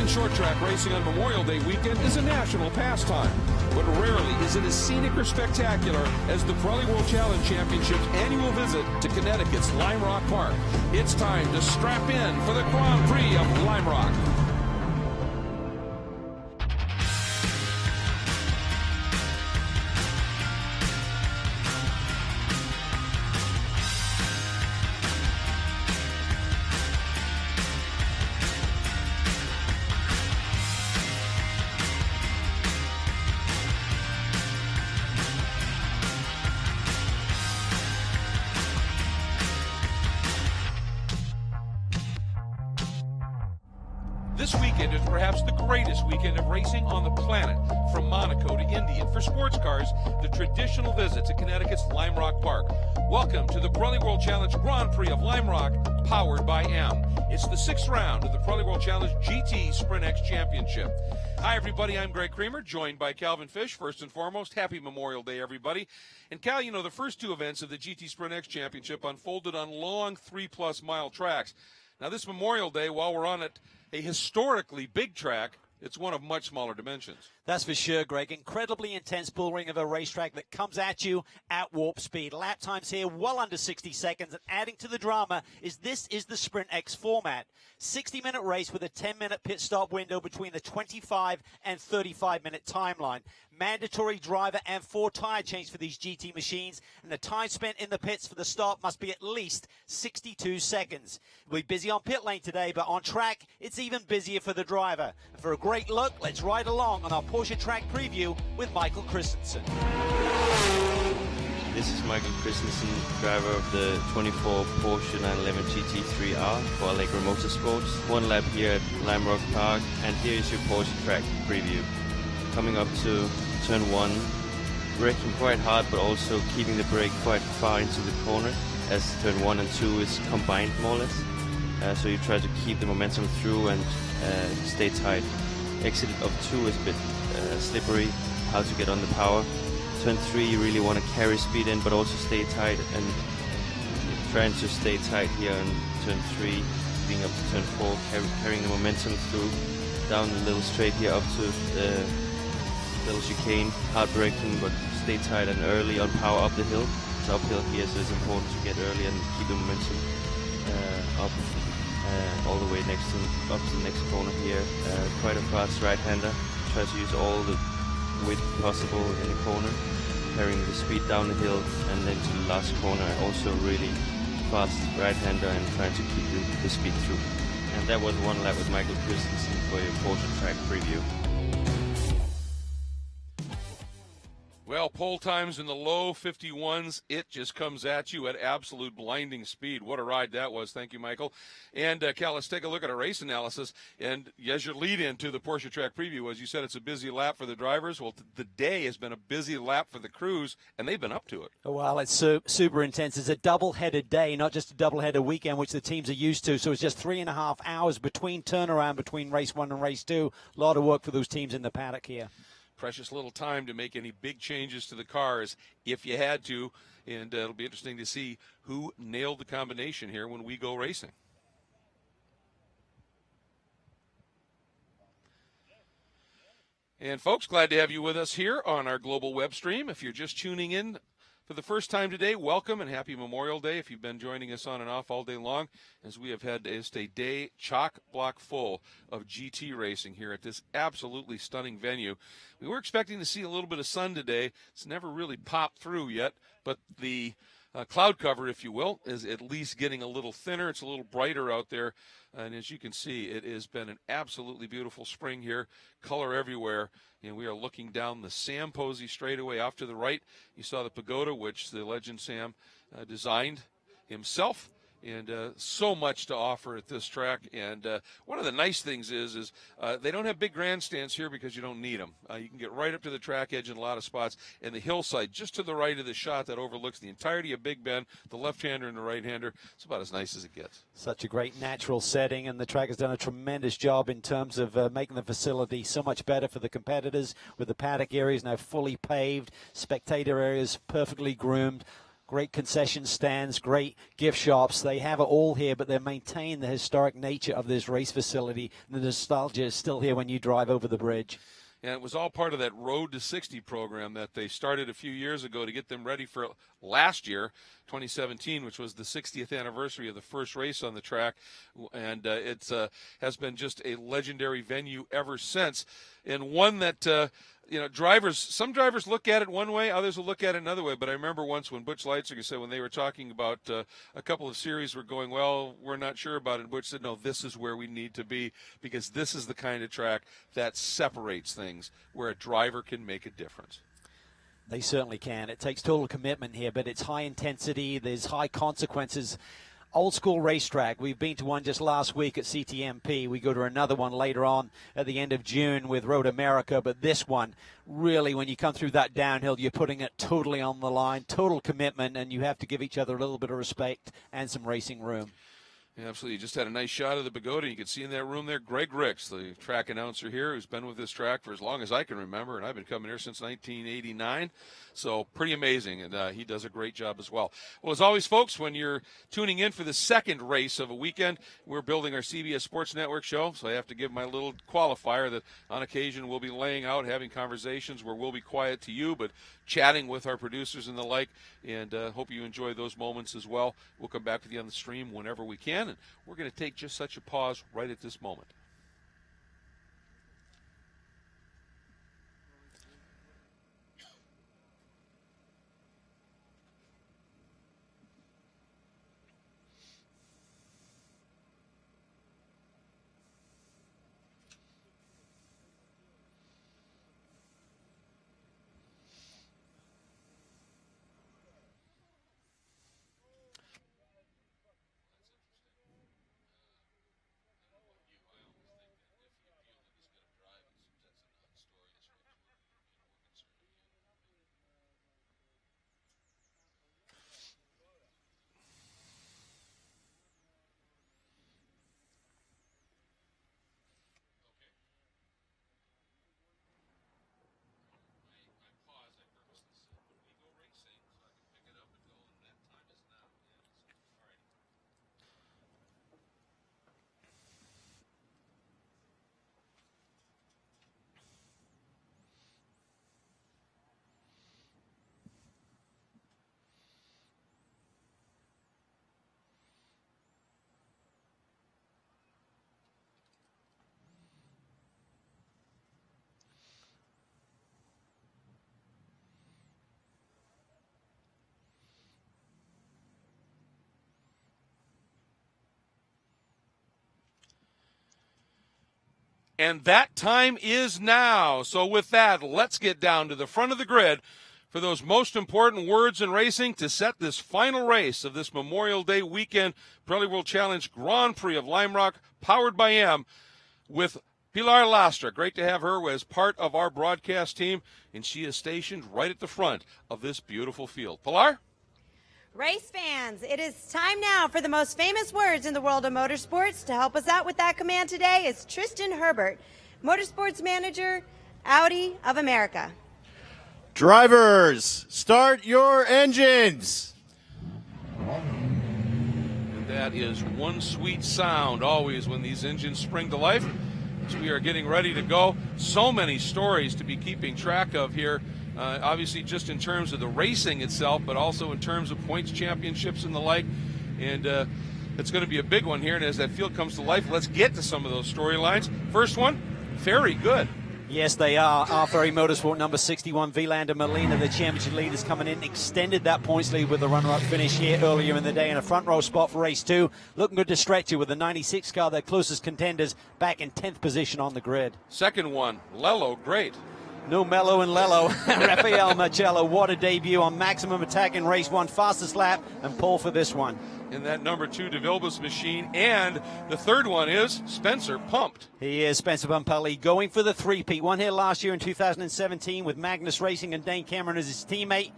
American short track racing on Memorial Day weekend is a national pastime, but rarely is it as scenic or spectacular as the Pirelli World Challenge Championship's annual visit to Connecticut's Lime Rock Park. It's time to strap in for the Grand Prix of Lime Rock. This weekend is perhaps the greatest weekend of racing on the planet, from Monaco to Indy, and for sports cars, the traditional visit to Connecticut's Lime Rock Park. Welcome to the Pirelli World Challenge Grand Prix of Lime Rock, powered by M. It's the sixth round of the Pirelli World Challenge GT Sprint X Championship. Hi, everybody. I'm Greg Kramer, joined by Calvin Fish. First and foremost, happy Memorial Day, everybody. And Cal, you know, the first two events of the GT Sprint X Championship unfolded on long 3+ mile tracks. Now, this Memorial Day, while we're on it, a historically big track, it's one of much smaller dimensions. That's for sure, Greg. Incredibly intense bull ring of a racetrack that comes at you at warp speed. Lap times here well under 60 seconds, and adding to the drama is this is the Sprint X format. 60-minute race with a 10-minute pit stop window between the 25 and 35-minute timeline. Mandatory driver and 4 tire change for these GT machines, and the time spent in the pits for the start must be at least 62 seconds. We'll be busy on pit lane today, but on track, it's even busier for the driver. And for a great look, let's ride along on our Porsche track preview with Michael Christensen. This is Michael Christensen, driver of the 24 Porsche 911 GT3R for Allegro Motorsports. One lap here at Lime Rock Park, and here is your Porsche track preview. Coming up to turn 1, braking quite hard, but also keeping the brake quite far into the corner, as turn 1 and 2 is combined more or less. So you try to keep the momentum through and stay tight. Exit of 2 is a bit slippery, how to get on the power. Turn 3 you really want to carry speed in, but also stay tight, and trying to stay tight here on turn 3, being up to turn 4, carrying the momentum through. Down the little straight here up to the little chicane, hard braking, but stay tight and early on power up the hill. It's uphill here, so it's important to get early and keep the momentum up all the way up to the next corner here. Quite a fast right-hander. Try to use all the width possible in the corner, carrying the speed down the hill, and then to the last corner also really fast right-hander and trying to keep the speed through. And that was one lap with Michael Christensen for your Porsche track preview. Well, pole times in the low 51s, it just comes at you at absolute blinding speed. What a ride that was. Thank you, Michael. And, Cal, let's take a look at our race analysis. And as your lead-in to the Porsche track preview, as you said, it's a busy lap for the drivers. Well, the day has been a busy lap for the crews, and they've been up to it. Well, it's super intense. It's a double-headed day, not just a double-headed weekend, which the teams are used to. So it's just 3.5 hours between turnaround between race 1 and race 2. A lot of work for those teams in the paddock here. Precious little time to make any big changes to the cars if you had to, and it'll be interesting to see who nailed the combination here when we go racing. And folks, glad to have you with us here on our global web stream. If you're just tuning in for the first time today, welcome and happy Memorial Day. If you've been joining us on and off all day long, as we have had just a day chock-block full of GT racing here at this absolutely stunning venue. We were expecting to see a little bit of sun today. It's never really popped through yet, but the cloud cover, if you will, is at least getting a little thinner. It's a little brighter out there, and as you can see, it has been an absolutely beautiful spring here, color everywhere. And we are looking down the Sam Posey straightaway off to the right. You saw the pagoda, which the legend Sam designed himself. And so much to offer at this track. And one of the nice things is they don't have big grandstands here because you don't need them. You can get right up to the track edge in a lot of spots. And the hillside just to the right of the shot that overlooks the entirety of Big Bend, the left-hander and the right-hander, it's about as nice as it gets. Such a great natural setting, and the track has done a tremendous job in terms of making the facility so much better for the competitors, with the paddock areas now fully paved, spectator areas perfectly groomed. Great concession stands, great gift shops. They have it all here, but they maintain the historic nature of this race facility. The nostalgia is still here when you drive over the bridge. And it was all part of that Road to 60 program that they started a few years ago to get them ready for last year, 2017, which was the 60th anniversary of the first race on the track. And it has been just a legendary venue ever since. And one that, some drivers look at it one way, others will look at it another way. But I remember once when Butch Leitziger said, when they were talking about a couple of series were going, well, we're not sure about it. And Butch said, no, this is where we need to be, because this is the kind of track that separates things, where a driver can make a difference. They certainly can. It takes total commitment here, but it's high intensity. There's high consequences. Old school racetrack. We've been to one just last week at CTMP. We go to another one later on at the end of June with Road America. But this one, really, when you come through that downhill, you're putting it totally on the line, total commitment, and you have to give each other a little bit of respect and some racing room. Yeah, absolutely. You just had a nice shot of the pagoda. You can see in that room there Greg Ricks, the track announcer here, who's been with this track for as long as I can remember, and I've been coming here since 1989. So pretty amazing, and he does a great job as well. Well, as always, folks, when you're tuning in for the second race of a weekend, we're building our CBS Sports Network show, so I have to give my little qualifier that on occasion we'll be laying out, having conversations where we'll be quiet to you, but chatting with our producers and the like, and hope you enjoy those moments as well. We'll come back with you on the stream whenever we can, and we're going to take just such a pause right at this moment. And that time is now. So with that, let's get down to the front of the grid for those most important words in racing to set this final race of this Memorial Day weekend Pirelli World Challenge Grand Prix of Lime Rock, powered by M, with Pilar Lastra. Great to have her as part of our broadcast team, and she is stationed right at the front of this beautiful field. Pilar? Race fans, it is time now for the most famous words in the world of motorsports. To help us out with that command today is Tristan Herbert, Motorsports Manager, Audi of America. Drivers, start your engines. And that is one sweet sound always when these engines spring to life. As we are getting ready to go, so many stories to be keeping track of here. Obviously just in terms of the racing itself, but also in terms of points championships and the like. And it's going to be a big one here. And as that field comes to life, let's get to some of those storylines. First one, very good. Yes, they are. R3 Motorsport number 61, Vilander Molina, the championship leaders coming in, extended that points lead with the runner-up finish here earlier in the day in a front row spot for race 2. Looking good to stretch it with the 96 car, their closest contenders, back in 10th position on the grid. Second one, Lello, great. No Mello and Lello. Rafael Marcello, what a debut on maximum attack in race 1, fastest lap, and pole for this one. In that number 2 DeVilbiss machine. And the third one is Spencer Pumped. He is Spencer Pumpelli going for the three-peat. Won here last year in 2017 with Magnus Racing and Dane Cameron as his teammate.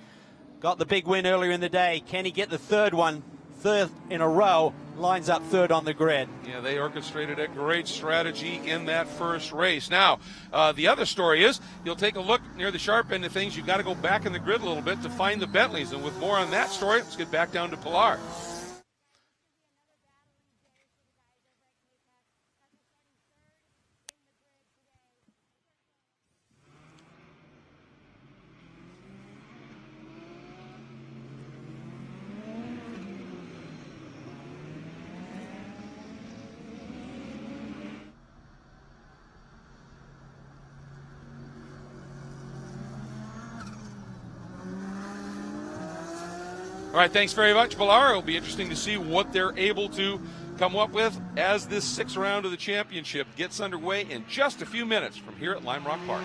Got the big win earlier in the day. Can he get the third one? third in a row, lines up third on the grid. Yeah, they orchestrated a great strategy in that first race. Now, the other story is you'll take a look near the sharp end of things. You've got to go back in the grid a little bit to find the Bentleys. And with more on that story, let's get back down to Pilar. All right, thanks very much, Pilar. It'll be interesting to see what they're able to come up with as this sixth round of the championship gets underway in just a few minutes from here at Lime Rock Park.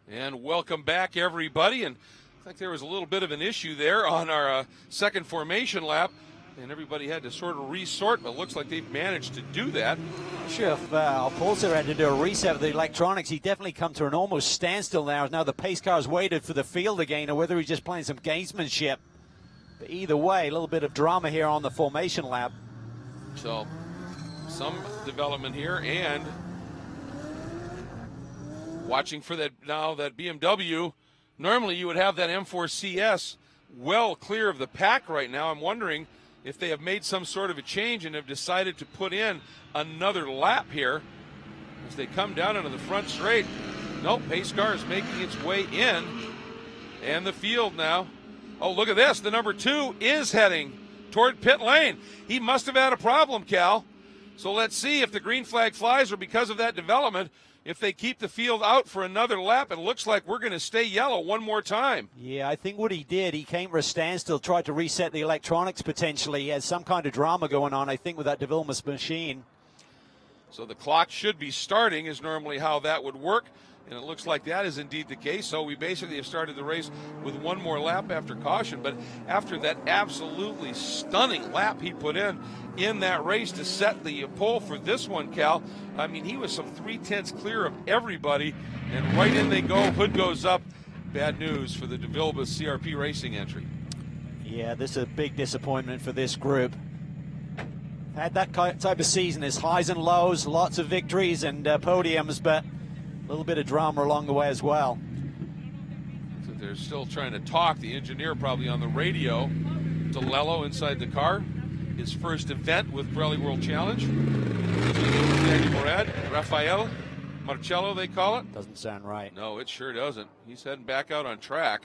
And welcome back, everybody. And I think there was a little bit of an issue there on our second formation lap, and everybody had to sort of resort, but it looks like they've managed to do that. Not sure if Paulser had to do a reset of the electronics. He definitely come to an almost standstill now. Now the pace car's waited for the field again, or whether he's just playing some gamesmanship. But either way, a little bit of drama here on the formation lap. So some development here, and watching for that now, that BMW. Normally you would have that M4 CS well clear of the pack right now. I'm wondering if they have made some sort of a change and have decided to put in another lap here as they come down into the front straight. Nope, pace car is making its way in, and the field now. Oh, look at this. The number 2 is heading toward pit lane. He must have had a problem, Cal. So let's see if the green flag flies or because of that development, if they keep the field out for another lap. It looks like we're going to stay yellow one more time. Yeah, I think what he did, he came to a standstill, tried to reset the electronics potentially. He has some kind of drama going on, I think, with that development machine. So the clock should be starting is normally how that would work, and it looks like that is indeed the case. So we basically have started the race with one more lap after caution, but after that absolutely stunning lap he put in that race to set the pole for this one, Cal, I mean, he was some 3/10 clear of everybody, and right in they go. Hood goes up. Bad news for the DeVilbiss CRP Racing entry. Yeah, this is a big disappointment for this group. Had that type of season, there's highs and lows, lots of victories and podiums, but a little bit of drama along the way as well. So they're still trying to talk. The engineer probably on the radio to Lello inside the car. His first event with Pirelli World Challenge. Danny Morad, Rafael Marcello, they call it. Doesn't sound right. No, it sure doesn't. He's heading back out on track.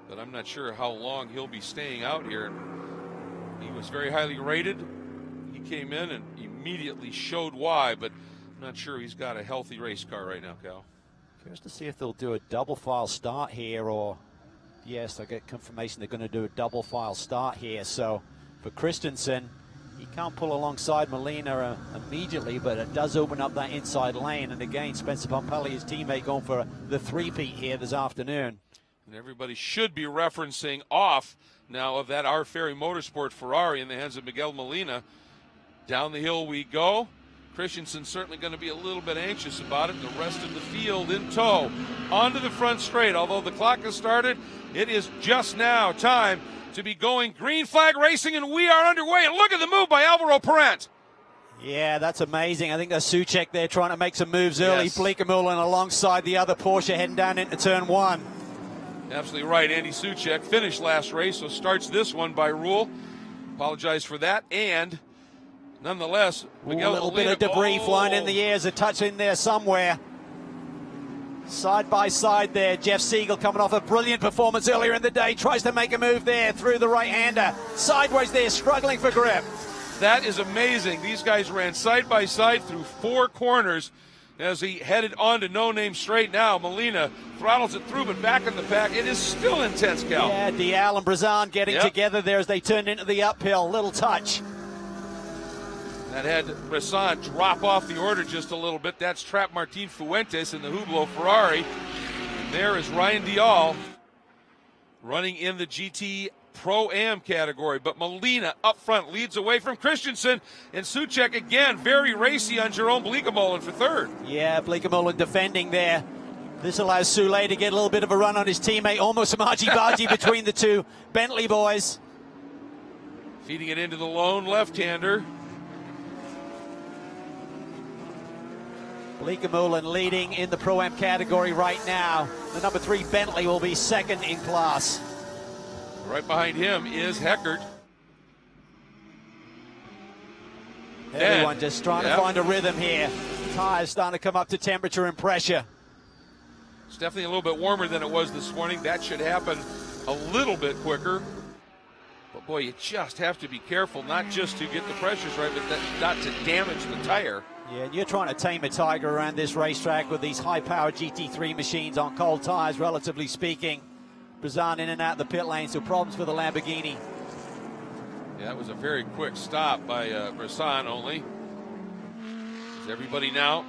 But I'm not sure how long he'll be staying out here. He was very highly rated. He came in and immediately showed why, but I'm not sure he's got a healthy race car right now, Cal. Curious to see if they'll do a double file start here, or yes, I get confirmation they're going to do a double file start here. So for Christensen, he can't pull alongside Molina immediately, but it does open up that inside lane. And again, Spencer Pompelli, his teammate, going for the three-peat here this afternoon. And everybody should be referencing off now of that R. Ferry Motorsport Ferrari in the hands of Miguel Molina. Down the hill we go. Christensen's certainly going to be a little bit anxious about it. The rest of the field in tow. Onto the front straight. Although the clock has started, it is just now time to be going green flag racing, and we are underway. And look at the move by Alvaro Parent. Yeah, that's amazing. I think that's Soucek there trying to make some moves early. Yes. Bleekemolen alongside the other Porsche heading down into turn one. Absolutely right. Andy Soucek finished last race, so starts this one by rule. Apologize for that. And nonetheless, Miguel A little bit Molina, of debris flying in the air. There's a touch in there somewhere. Side by side there, Jeff Siegel coming off a brilliant performance earlier in the day. Tries to make a move there through the right-hander. Sideways there, struggling for grip. That is amazing. These guys ran side by side through 4 corners as he headed on to No Name Straight. Now Molina throttles it through, but back in the pack. It is still intense, Cal. Yeah, Dial and Brazan getting together there as they turned into the uphill. Little touch. That had Bresson drop off the order just a little bit. That's trapped Martin Fuentes in the Hublot Ferrari. And there is Ryan Dial running in the GT Pro-Am category. But Molina up front leads away from Christensen. And Soucek again, very racy on Jerome Bleekemolen for third. Yeah, Bleekemolen defending there. This allows Soule to get a little bit of a run on his teammate. Almost some argy-bargy between the two Bentley boys. Feeding it into the lone left-hander. Bleekemolen leading in the Pro-Am category right now. The number 3 Bentley will be second in class. Right behind him is Heckert. Everyone just trying to find a rhythm here. Tires starting to come up to temperature and pressure. It's definitely a little bit warmer than it was this morning. That should happen a little bit quicker. But boy, you just have to be careful, not just to get the pressures right, but not to damage the tire. Yeah, and you're trying to tame a tiger around this racetrack with these high-powered GT3 machines on cold tires, relatively speaking. Brazan in and out the pit lane, so problems for the Lamborghini. Yeah, that was a very quick stop by Bresson only. Is everybody now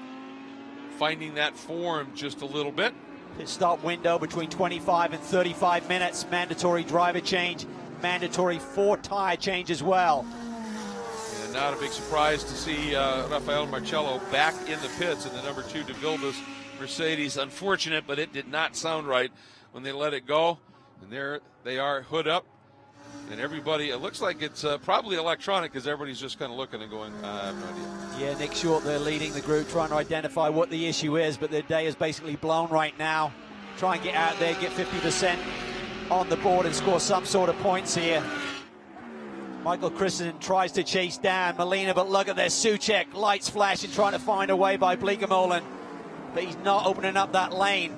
finding that form just a little bit? Pit stop window between 25 and 35 minutes. Mandatory driver change, mandatory 4 tire change as well. And not a big surprise to see Rafael Marcello back in the pits in the number 2 DeVilbiss Mercedes. Unfortunate, but it did not sound right when they let it go. And there they are, hood up. And everybody, it looks like it's probably electronic because everybody's just kind of looking and going, I have no idea. Yeah, Nick Short, they're leading the group, trying to identify what the issue is, but their day is basically blown right now. Try and get out there, get 50% on the board and score some sort of points here. Michael Christensen tries to chase down Molina, but look at this, Soucek, lights flashing, trying to find a way by Bleekemolen. But he's not opening up that lane.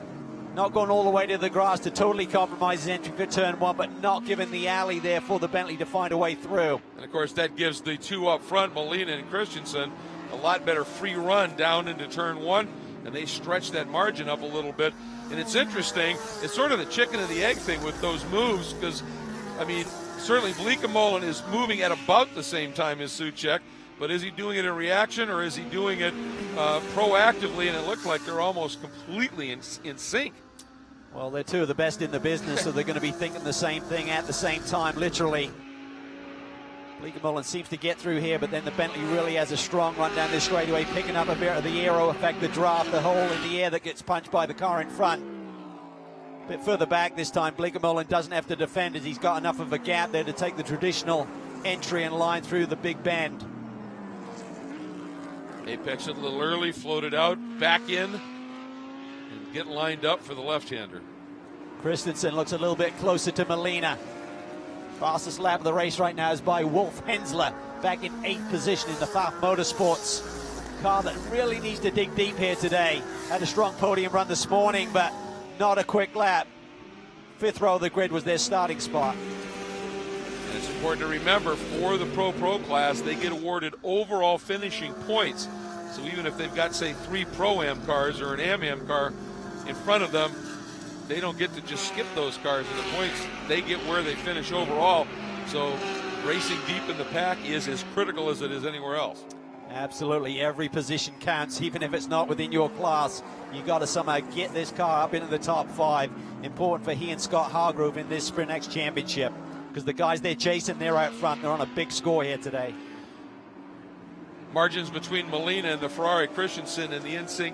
Not going all the way to the grass to totally compromise his entry for turn 1, but not giving the alley there for the Bentley to find a way through. And of course, that gives the 2 up front, Molina and Christensen, a lot better free run down into turn 1, and they stretch that margin up a little bit. And it's interesting, it's sort of the chicken and the egg thing with those moves, because, I mean, certainly Bleekemolen is moving at about the same time as Soucek, but is he doing it in reaction or is he doing it proactively? And it looked like they're almost completely in sync. Well, they're 2 of the best in the business, so they're going to be thinking the same thing at the same time, literally. Bleekemolen seems to get through here, but then the Bentley really has a strong run down this straightaway, picking up a bit of the aero effect, the draft, the hole in the air that gets punched by the car in front. A bit further back this time, Bleekemolen doesn't have to defend as he's got enough of a gap there to take the traditional entry and line through the big bend. Apex it a little early, floated out, back in, and get lined up for the left-hander. Christensen looks a little bit closer to Molina. Fastest lap of the race right now is by Wolf Hensler, back in 8th position in the Pfaff Motorsports. Car that really needs to dig deep here today. Had a strong podium run this morning, but not a quick lap. 5th row of the grid was their starting spot. And it's important to remember, for the Pro class, they get awarded overall finishing points. So even if they've got, say, 3 Pro-Am cars or an Am car in front of them, they don't get to just skip those cars in the points. They get where they finish overall. So racing deep in the pack is as critical as it is anywhere else. Absolutely, every position counts, even if it's not within your class. You got to somehow get this car up into the top 5. Important for he and Scott Hargrove in this Sprint X Championship, because the guys they're chasing, they're out front. They're on a big score here today. Margins between Molina and the Ferrari Christensen and the NSYNC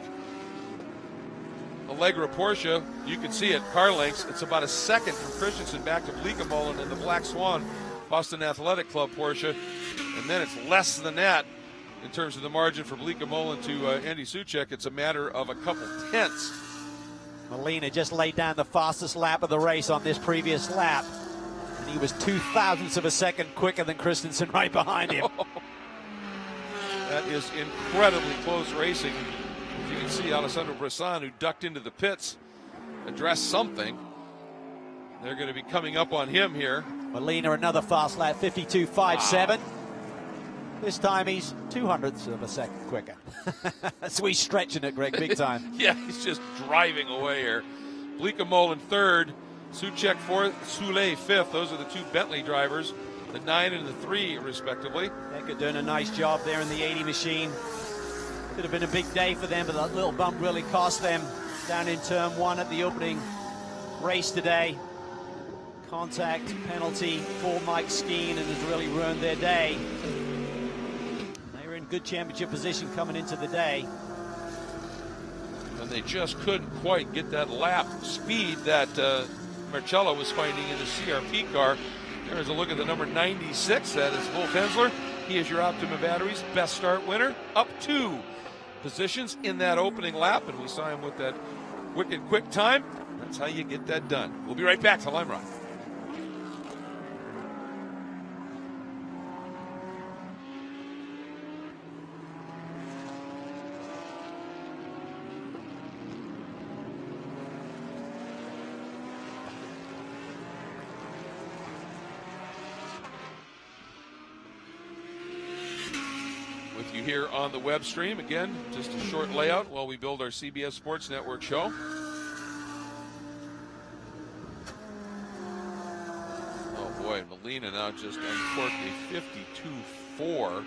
Allegra Porsche, you can see it, car lengths. It's about a second from Christensen back to Bleekemolen in the Black Swan Boston Athletic Club Porsche. And then it's less than that in terms of the margin for Bleekemolen to Andy Soucek. It's a matter of a couple tenths. Molina just laid down the fastest lap of the race on this previous lap. And he was 0.02 of a second quicker than Christensen right behind him. That is incredibly close racing. As you can see, Alessandro Bressan, who ducked into the pits, addressed something. They're going to be coming up on him here. Molina, another fast lap, 52.57. Wow. This time he's 0.02 of a second quicker. So he's stretching it, Greg, big time. Yeah, he's just driving away here. Bleekemolen third, Soucek fourth, Soule fifth. Those are the two Bentley drivers, the 9 and the 3, respectively. Becker doing a nice job there in the 80 machine. Could have been a big day for them, but that little bump really cost them down in turn 1 at the opening race today. Contact penalty for Mike Skeen, and has really ruined their day. They were in good championship position coming into the day. And they just couldn't quite get that lap speed that Marcello was finding in the CRP car. There's a look at the number 96. That is Wolf Hensler. He is your Optima Batteries best start winner. Up 2 positions in that opening lap, and we saw him with that wicked quick time. That's how you get that done. We'll be right back to Lime Rock. Here on the web stream. Again, just a short layout while we build our CBS Sports Network show. Oh boy, Molina now just uncorked a 52.4.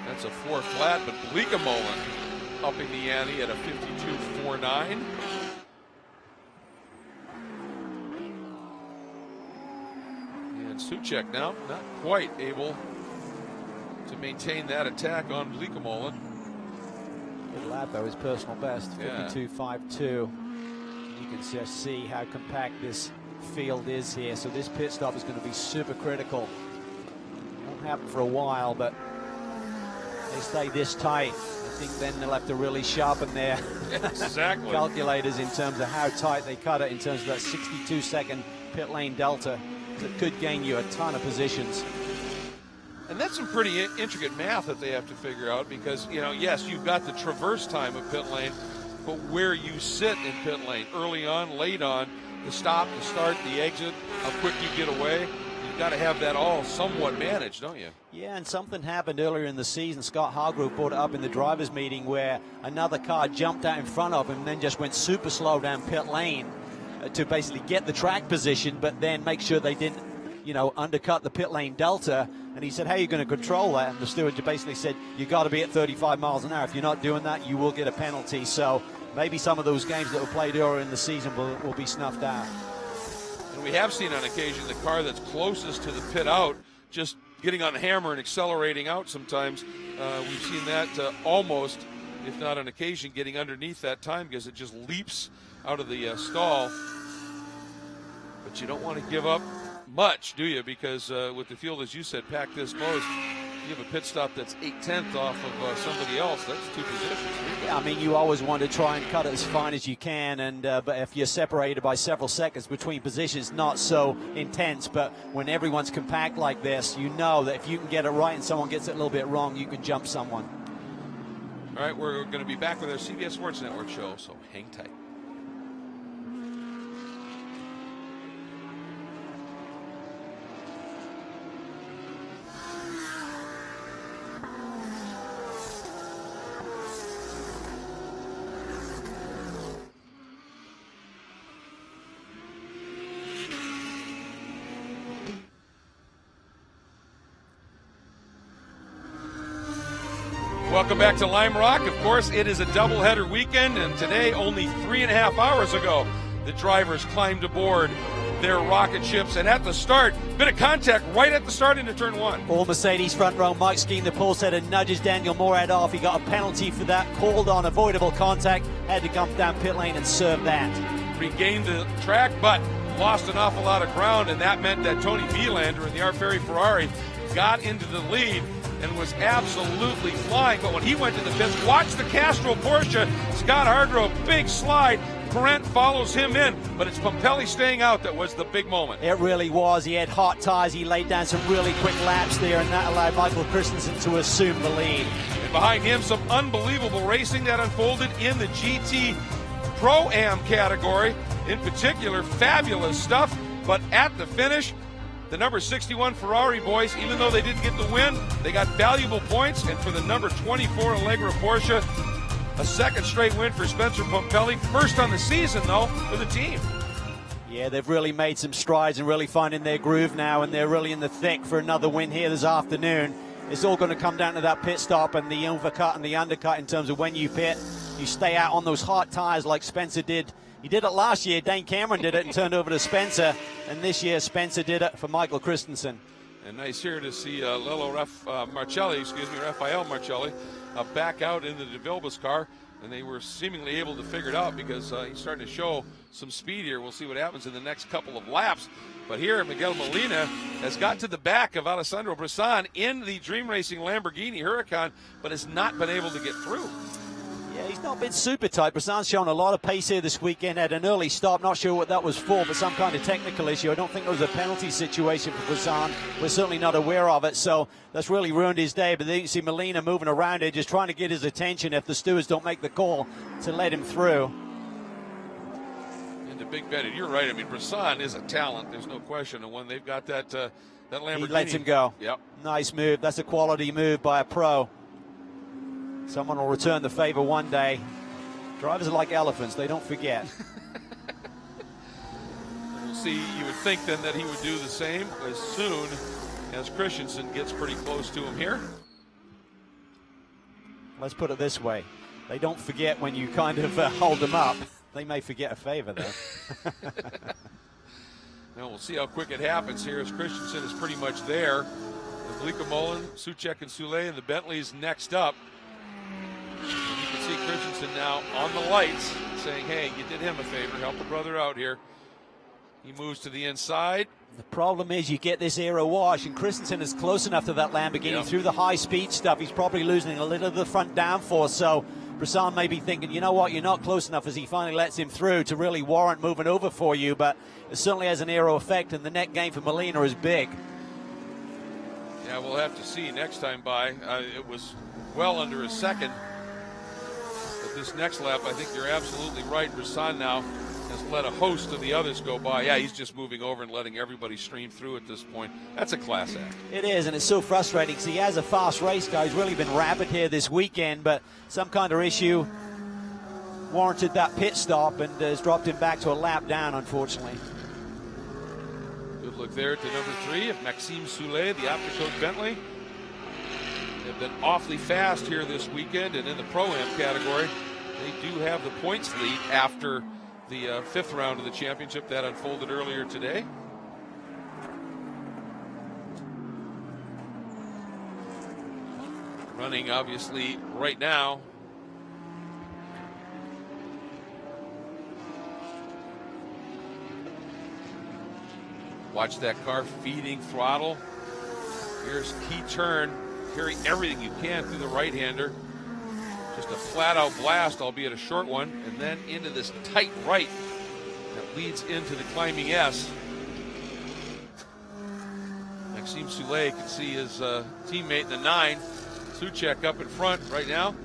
That's a 4 flat, but Bleekemolen upping the ante at a 52.49. And Soucek now not quite able to maintain that attack on Bleekemolen. Good lap though, his personal best, 52.52. You can just see how compact this field is here. So this pit stop is going to be super critical. Won't happen for a while, but they stay this tight. I think then they'll have to really sharpen their calculators in terms of how tight they cut it in terms of that 62-second pit lane delta. That could gain you a ton of positions. And that's some pretty intricate math that they have to figure out because, you know, yes, you've got the traverse time of pit lane, but where you sit in pit lane, early on, late on, the stop, the start, the exit, how quick you get away, you've got to have that all somewhat managed, don't you? Yeah, and something happened earlier in the season. Scott Hargrove brought it up in the drivers' meeting where another car jumped out in front of him and then just went super slow down pit lane to basically get the track position, but then make sure they didn't, you know, undercut the pit lane delta. And he said, how are you going to control that? And the steward basically said, you got to be at 35 miles an hour. If you're not doing that, you will get a penalty. So maybe some of those games that were played earlier in the season will be snuffed out. And we have seen on occasion the car that's closest to the pit out just getting on the hammer and accelerating out sometimes. We've seen that almost, if not on occasion, getting underneath that time because it just leaps out of the stall. But you don't want to give up much, do you? Because with the field, as you said, packed this close, you have a pit stop that's 8/10 off of somebody else. That's 2 positions. Yeah, I mean, you always want to try and cut it as fine as you can, and but if you're separated by several seconds between positions, not so intense. But when everyone's compact like this, you know that if you can get it right and someone gets it a little bit wrong, you can jump someone. All right, we're going to be back with our CBS Sports Network show, so hang tight. Welcome back to Lime Rock. Of course, it is a doubleheader weekend, and today, only 3.5 hours ago, the drivers climbed aboard their rocket ships. And at the start, bit of contact right at the start into turn one. All Mercedes front row. Mike Skeen, the pole setter, nudges Daniel Morad off. He got a penalty for that, called on avoidable contact, had to come down pit lane and serve that. Regained the track, but lost an awful lot of ground, and that meant that Tony Vielander in the Arferi Ferrari got into the lead and was absolutely flying. But when he went to the pits, watch the Castrol Porsche, Scott Hargrove, big slide. Parent follows him in, but it's Pompelli staying out that was the big moment. It really was. He had hot tires. He laid down some really quick laps there, and that allowed Michael Christensen to assume the lead. And behind him, some unbelievable racing that unfolded in the GT Pro-Am category. In particular, fabulous stuff. But at the finish, the number 61 Ferrari boys, even though they didn't get the win, they got valuable points. And for the number 24 Allegra Porsche, a second straight win for Spencer Pompelli. First on the season, though, for the team. Yeah, they've really made some strides and really finding their groove now, and they're really in the thick for another win here this afternoon. It's all going to come down to that pit stop and the overcut and the undercut in terms of when you pit. You stay out on those hot tires like Spencer did. He did it last year. Dane Cameron did it and turned over to Spencer. And this year, Spencer did it for Michael Christensen. And nice here to see Raphael Marcelli, back out into the DeVilbiss car. And they were seemingly able to figure it out because he's starting to show some speed here. We'll see what happens in the next couple of laps. But here, Miguel Molina has got to the back of Alessandro Brisson in the Dream Racing Lamborghini Huracan, but has not been able to get through. Yeah, he's not been super tight. Brisson's shown a lot of pace here this weekend. Had an early stop. Not sure what that was for, but some kind of technical issue. I don't think it was a penalty situation for Brisson. We're certainly not aware of it, so that's really ruined his day. But then you see Molina moving around here, just trying to get his attention if the stewards don't make the call to let him through. And to Big Betty, you're right. I mean, Brisson is a talent. There's no question. And when they've got that Lamborghini, he lets him go. Yep. Nice move. That's a quality move by a pro. Someone will return the favor one day. Drivers are like elephants. They don't forget. We'll see. You would think then that he would do the same as soon as Christensen gets pretty close to him here. Let's put it this way. They don't forget when you kind of hold them up. They may forget a favor, though. Now we'll see how quick it happens here as Christensen is pretty much there. Blika Mullen, Suchek and Soule and the Bentleys next up. You can see Christensen now on the lights saying, hey, you did him a favor, help a brother out here. He moves to the inside. The problem is you get this aero wash, and Christensen is close enough to that Lamborghini through the high-speed stuff. He's probably losing a little of the front downforce, so Brisson may be thinking, you know what, you're not close enough as he finally lets him through to really warrant moving over for you, but it certainly has an aero effect, and the net gain for Molina is big. Yeah, we'll have to see next time by. It was well under a second. But this next lap, I think you're absolutely right. Brisson now has let a host of the others go by. Yeah, he's just moving over and letting everybody stream through at this point. That's a class act. It is, and it's so frustrating because he has a fast race car. He's really been rapid here this weekend, but some kind of issue warranted that pit stop and has dropped him back to a lap down, unfortunately. Good look there to number 3 of Maxime Soule, the Aftercoat Bentley. They've been awfully fast here this weekend, and in the Pro-Am category, they do have the points lead after the 5th round of the championship that unfolded earlier today. Running, obviously, right now. Watch that car feeding throttle. Here's key turn. Carry everything you can through the right-hander. Just a flat-out blast, albeit a short one, and then into this tight right that leads into the climbing S. Maxime Soule can see his teammate in the 9, Suchek, up in front right now.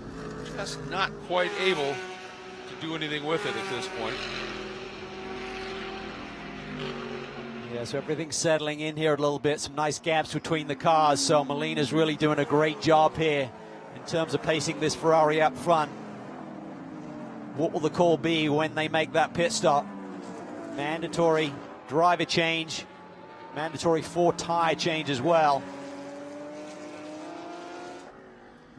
Just not quite able to do anything with it at this point. Yeah, so everything's settling in here a little bit. Some nice gaps between the cars. So Molina's really doing a great job here in terms of pacing this Ferrari up front. What will the call be when they make that pit stop? Mandatory driver change. Mandatory 4 tire change as well.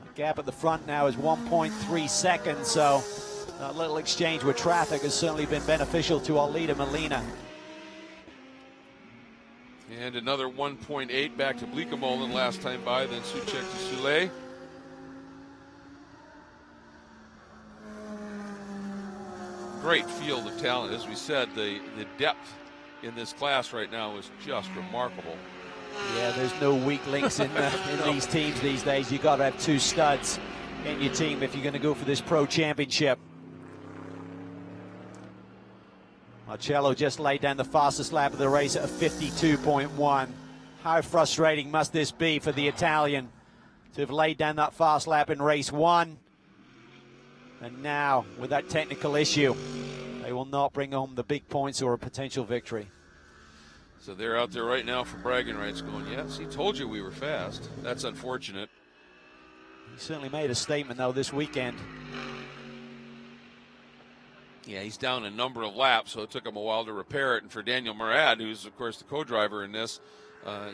The gap at the front now is 1.3 seconds. So that little exchange with traffic has certainly been beneficial to our leader, Molina. And another 1.8 back to Bleekemolen last time by, then Suchek to Soule. Great field of talent. As we said, the depth in this class right now is just remarkable. Yeah, there's no weak links in these teams these days. You've got to have 2 studs in your team if you're going to go for this Pro Championship. Marcello just laid down the fastest lap of the race at a 52.1. How frustrating must this be for the Italian to have laid down that fast lap in race 1? And now, with that technical issue, they will not bring home the big points or a potential victory. So they're out there right now for bragging rights going, yes, he told you we were fast. That's unfortunate. He certainly made a statement, though, this weekend. Yeah, he's down a number of laps, so it took him a while to repair it. And for Daniel Murad, who's, of course, the co-driver in this,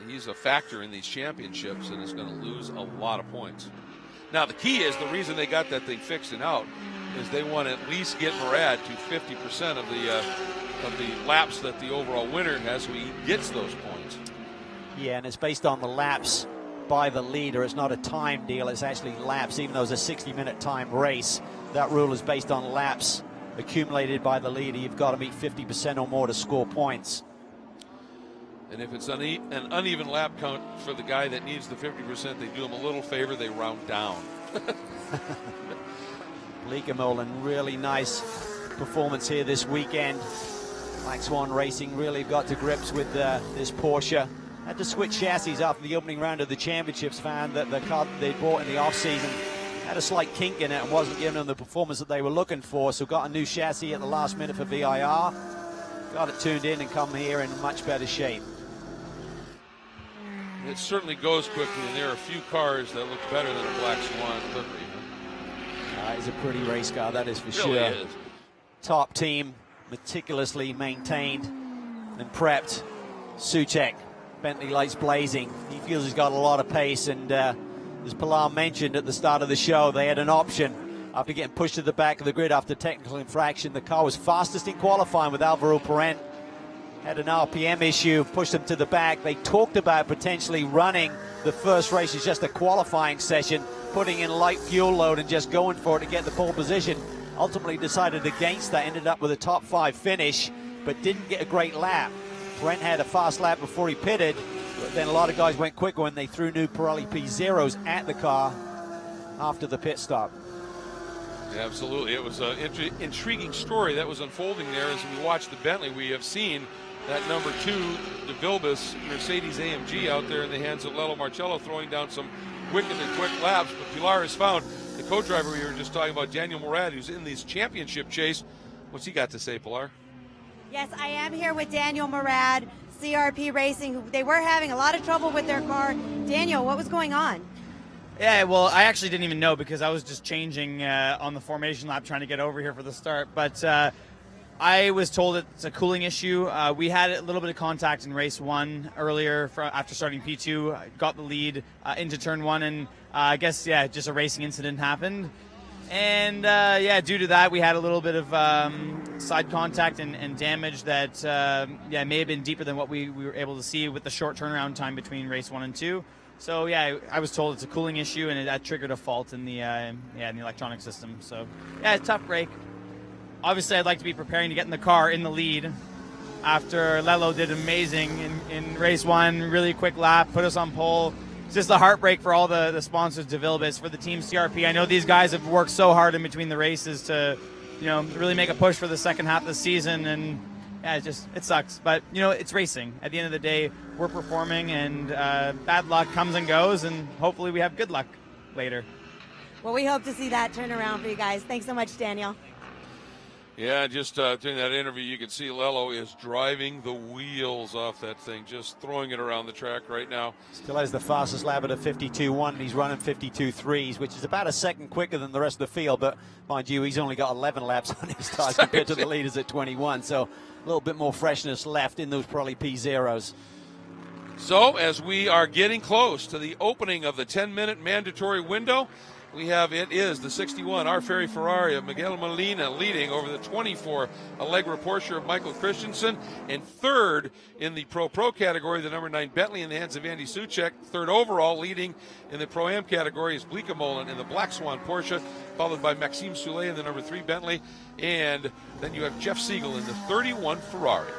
he's a factor in these championships and is going to lose a lot of points. Now, the key is the reason they got that thing fixed and out is they want to at least get Murad to 50% of the laps that the overall winner has, so he gets those points. Yeah, and it's based on the laps by the leader. It's not a time deal. It's actually laps, even though it's a 60-minute time race. That rule is based on laps accumulated by the leader. You've got to meet 50% or more to score points. And if it's an uneven lap count for the guy that needs the 50%, they do him a little favor, they round down. Bleekemolen, really nice performance here this weekend. Black Swan Racing really got to grips with this Porsche. Had to switch chassis after the opening round of the championships. Found that the car they bought in the off-season had a slight kink in it and wasn't giving them the performance that they were looking for. So got a new chassis at the last minute for VIR. Got it tuned in and come here in much better shape. It certainly goes quickly, and there are a few cars that look better than a Black Swan livery. It's a pretty race car, that is for It really sure. is. Top team, meticulously maintained and prepped. Suchek, Bentley lights blazing. He feels he's got a lot of pace, and as Pilar mentioned at the start of the show, they had an option after getting pushed to the back of the grid after technical infraction. The car was fastest in qualifying with Alvaro Parent. Had an RPM issue, pushed them to the back. They talked about potentially running the first race as just a qualifying session, putting in light fuel load and just going for it to get the pole position. Ultimately decided against that, ended up with a top 5 finish, but didn't get a great lap. Brent had a fast lap before he pitted, but then a lot of guys went quicker when they threw new Pirelli P0s at the car after the pit stop. Yeah, absolutely. It was an intriguing story that was unfolding there as we watched the Bentley. We have seen that number 2, the Vilbus Mercedes AMG out there in the hands of Lello Marcello, throwing down some quick laps. But Pilar has found the co-driver we were just talking about, Daniel Murad, who's in this championship chase. What's he got to say, Pilar? Yes, I am here with Daniel Murad, CRP Racing. They were having a lot of trouble with their car. Daniel, what was going on? Yeah, well, I actually didn't even know because I was just changing on the formation lap trying to get over here for the start. But I was told it's a cooling issue. We had a little bit of contact in race 1 earlier after starting P2. Got the lead into turn 1, and I guess, yeah, just a racing incident happened. And, yeah, due to that, we had a little bit of side contact and damage that, yeah, may have been deeper than what we were able to see with the short turnaround time between race 1 and 2. So, yeah, I was told it's a cooling issue, and that triggered a fault in the in the electronic system. So, yeah, tough break. Obviously, I'd like to be preparing to get in the car in the lead after Lello did amazing in race 1, really quick lap, put us on pole. It's just a heartbreak for all the sponsors, de Vilbus, for the team CRP. I know these guys have worked so hard in between the races to, you know, really make a push for the second half of the season, and yeah, it sucks. But, you know, it's racing. At the end of the day, we're performing, and bad luck comes and goes, and hopefully we have good luck later. Well, we hope to see that turn around for you guys. Thanks so much, Daniel. Yeah, just during that interview, you can see Lello is driving the wheels off that thing, just throwing it around the track right now. Still has the fastest lap at a 52.1. He's running 52.3s, which is about a second quicker than the rest of the field. But mind you, he's only got 11 laps on his tires compared to the leaders at 21. So a little bit more freshness left in those Pirelli P0s. So as we are getting close to the opening of the 10-minute mandatory window, it is the 61 R Ferry Ferrari of Miguel Molina leading over the 24 Allegra Porsche of Michael Christensen, and third in the Pro category, the number 9 Bentley in the hands of Andy Suchek. Third overall, leading in the Pro-Am category, is Bleekemolen in the Black Swan Porsche, followed by Maxime Soulet in the number 3 Bentley, and then you have Jeff Siegel in the 31 Ferrari.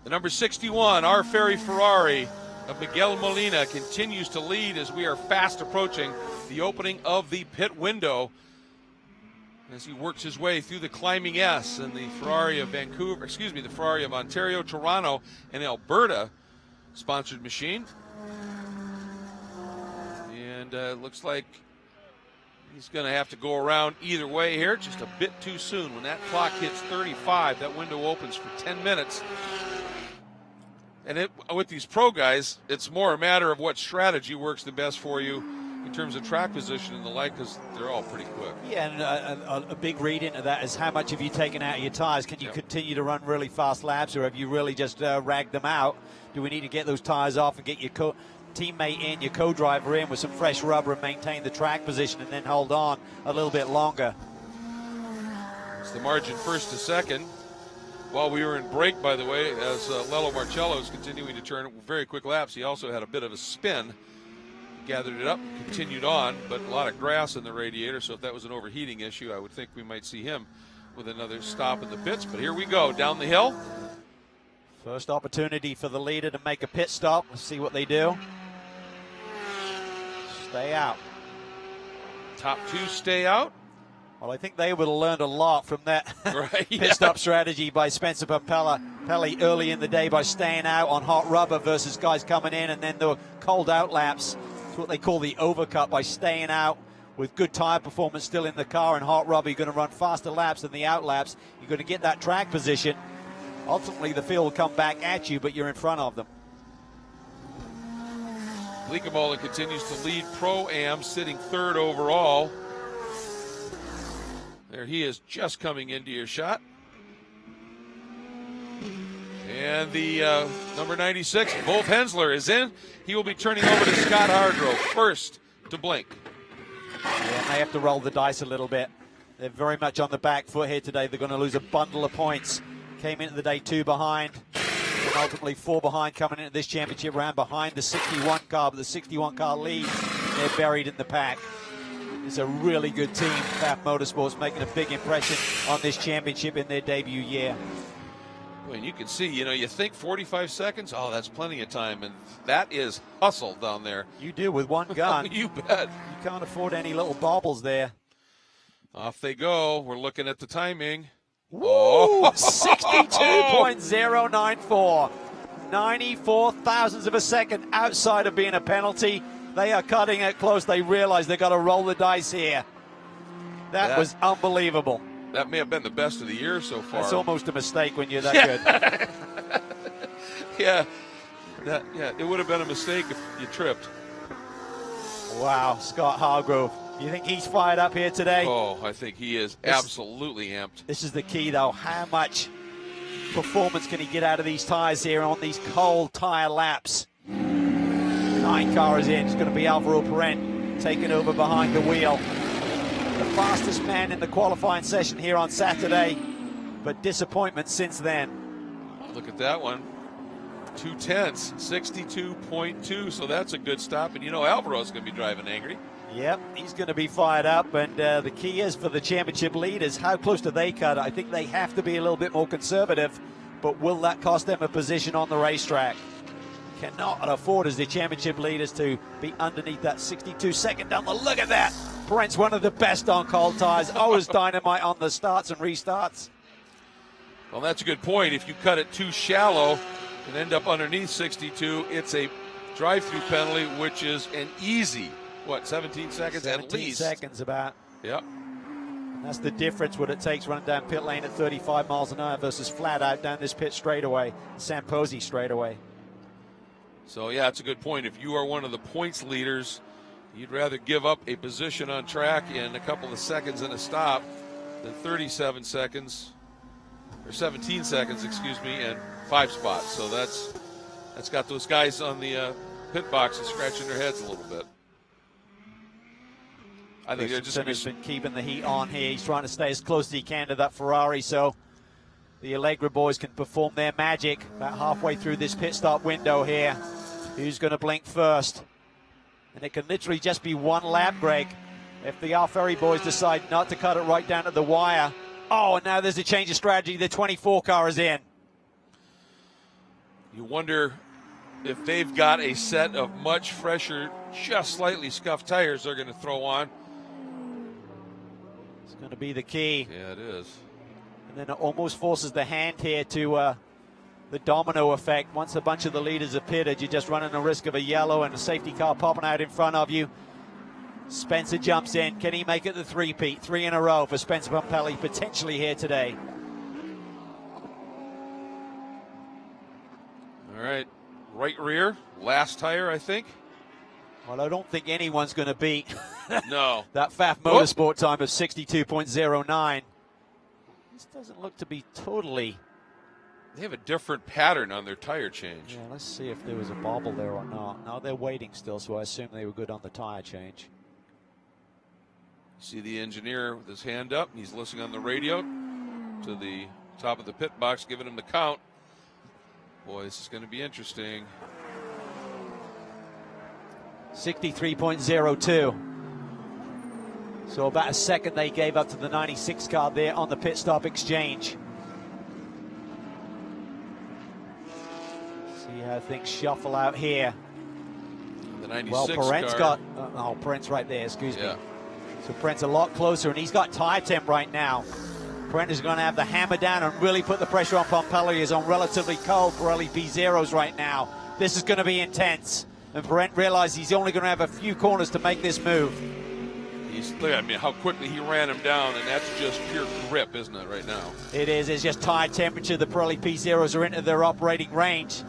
The number 61, R Ferry Ferrari of Miguel Molina, continues to lead as we are fast approaching the opening of the pit window as he works his way through the climbing S and the Ferrari of the Ferrari of Ontario, Toronto, and Alberta sponsored machine. And it looks like he's going to have to go around either way here, just a bit too soon. When that clock hits 35, that window opens for 10 minutes. And with these pro guys, it's more a matter of what strategy works the best for you in terms of track position and the like, because they're all pretty quick. Yeah, and a big read into that is how much have you taken out of your tires? Can you continue to run really fast laps, or have you really just ragged them out? Do we need to get those tires off and get your teammate in, your co-driver in with some fresh rubber and maintain the track position and then hold on a little bit longer? It's the margin first to second. While we were in break, by the way, as Lello Marcello is continuing to turn very quick laps, he also had a bit of a spin. He gathered it up, continued on, but a lot of grass in the radiator, so if that was an overheating issue, I would think we might see him with another stop in the pits. But here we go, down the hill. First opportunity for the leader to make a pit stop. Let's see what they do. Stay out. Top two stay out. Well, I think they would have learned a lot from that pit stop strategy by Spencer Pirelli early in the day by staying out on hot rubber versus guys coming in, and then the cold out laps. It's what they call the overcut, by staying out with good tire performance still in the car and hot rubber. You're going to run faster laps than the out laps. You're going to get that track position. Ultimately, the field will come back at you, but you're in front of them. Bleekemolen continues to lead Pro-Am, sitting third overall. There he is, just coming into your shot. And the number 96, Wolf Hensler, is in. He will be turning over to Scott Hargrove, first to blink. Yeah, they have to roll the dice a little bit. They're very much on the back foot here today. They're going to lose a bundle of points. Came into the day 2 behind, and ultimately 4 behind coming into this championship round behind the 61 car, but the 61 car leads. They're buried in the pack. It's a really good team. Pfaff Motorsports making a big impression on this championship in their debut year. Well, and you can see, you think 45 seconds, oh, that's plenty of time, and that is hustle down there. You do with one gun. You bet. You can't afford any little bobbles there. Off they go. We're looking at the timing. Woo! 62.094. 94 thousandths of a second outside of being a penalty. They are cutting it close. They realize they've got to roll the dice here. That was unbelievable. That may have been the best of the year so far. That's almost a mistake when you're that good. Yeah, it would have been a mistake if you tripped. Wow, Scott Hargrove. You think he's fired up here today? Oh, I think he is absolutely amped. This is the key, though. How much performance can he get out of these tires here on these cold tire laps? 9 cars in. It's going to be Alvaro Perrin taking over behind the wheel. The fastest man in the qualifying session here on Saturday, but disappointment since then. Look at that one. 2/10, 62.2, so that's a good stop. And Alvaro's going to be driving angry. Yep, he's going to be fired up, and the key is for the championship leaders, how close do they cut? I think they have to be a little bit more conservative, but will that cost them a position on the racetrack? Cannot afford as the championship leaders to be underneath that 62-second number. Look at that. Brent's one of the best on cold tires. Always dynamite on the starts and restarts. Well, that's a good point. If you cut it too shallow and end up underneath 62, it's a drive-through penalty, which is an easy, 17 seconds at least? 17 seconds about. Yep. That's the difference what it takes running down pit lane at 35 miles an hour versus flat out down this pit straightaway, Samposi straightaway. So, yeah, it's a good point. If you are one of the points leaders, you'd rather give up a position on track in a couple of seconds in a stop than 37 seconds, or 17 seconds, and 5 spots. So that's got those guys on the pit boxes scratching their heads a little bit. I think they're just been keeping the heat on here. He's trying to stay as close as he can to that Ferrari so the Allegra boys can perform their magic about halfway through this pit stop window here. Who's going to blink first? And it can literally just be one lap, Greg, if the Alfieri boys decide not to cut it right down to the wire. Oh, and now there's a change of strategy. The 24 car is in. You wonder if they've got a set of much fresher, just slightly scuffed tires they're going to throw on. It's going to be the key. Yeah, it is. And then it almost forces the hand here to the domino effect. Once a bunch of the leaders have pitted, you're just running the risk of a yellow and a safety car popping out in front of you. Spencer jumps in. Can he make it the three-peat? 3 in a row for Spencer Pumpelly potentially here today. All right. Right rear, last tire, I think. Well, I don't think anyone's going to beat no. that Pfaff Motorsport time of 62.09. This doesn't look to be totally... They have a different pattern on their tire change. Yeah, let's see if there was a bobble there or not. No, they're waiting still, so I assume they were good on the tire change. See the engineer with his hand up. He's listening on the radio to the top of the pit box, giving him the count. Boy, this is going to be interesting. 63.02. So about a second they gave up to the 96 car there on the pit stop exchange. See how things shuffle out here. The 96 well, Perent's car. got, Perent's right there, excuse yeah. me. So Perent's a lot closer, and he's got tire temp right now. Perent is going to have the hammer down and really put the pressure on Pumpelly. He's on relatively cold Pirelli P0s right now. This is going to be intense. And Perent realizes he's only going to have a few corners to make this move. Look at how quickly he ran him down, and that's just pure grip, isn't it, right now? It is. It's just tire temperature. The Pirelli P0s are into their operating range.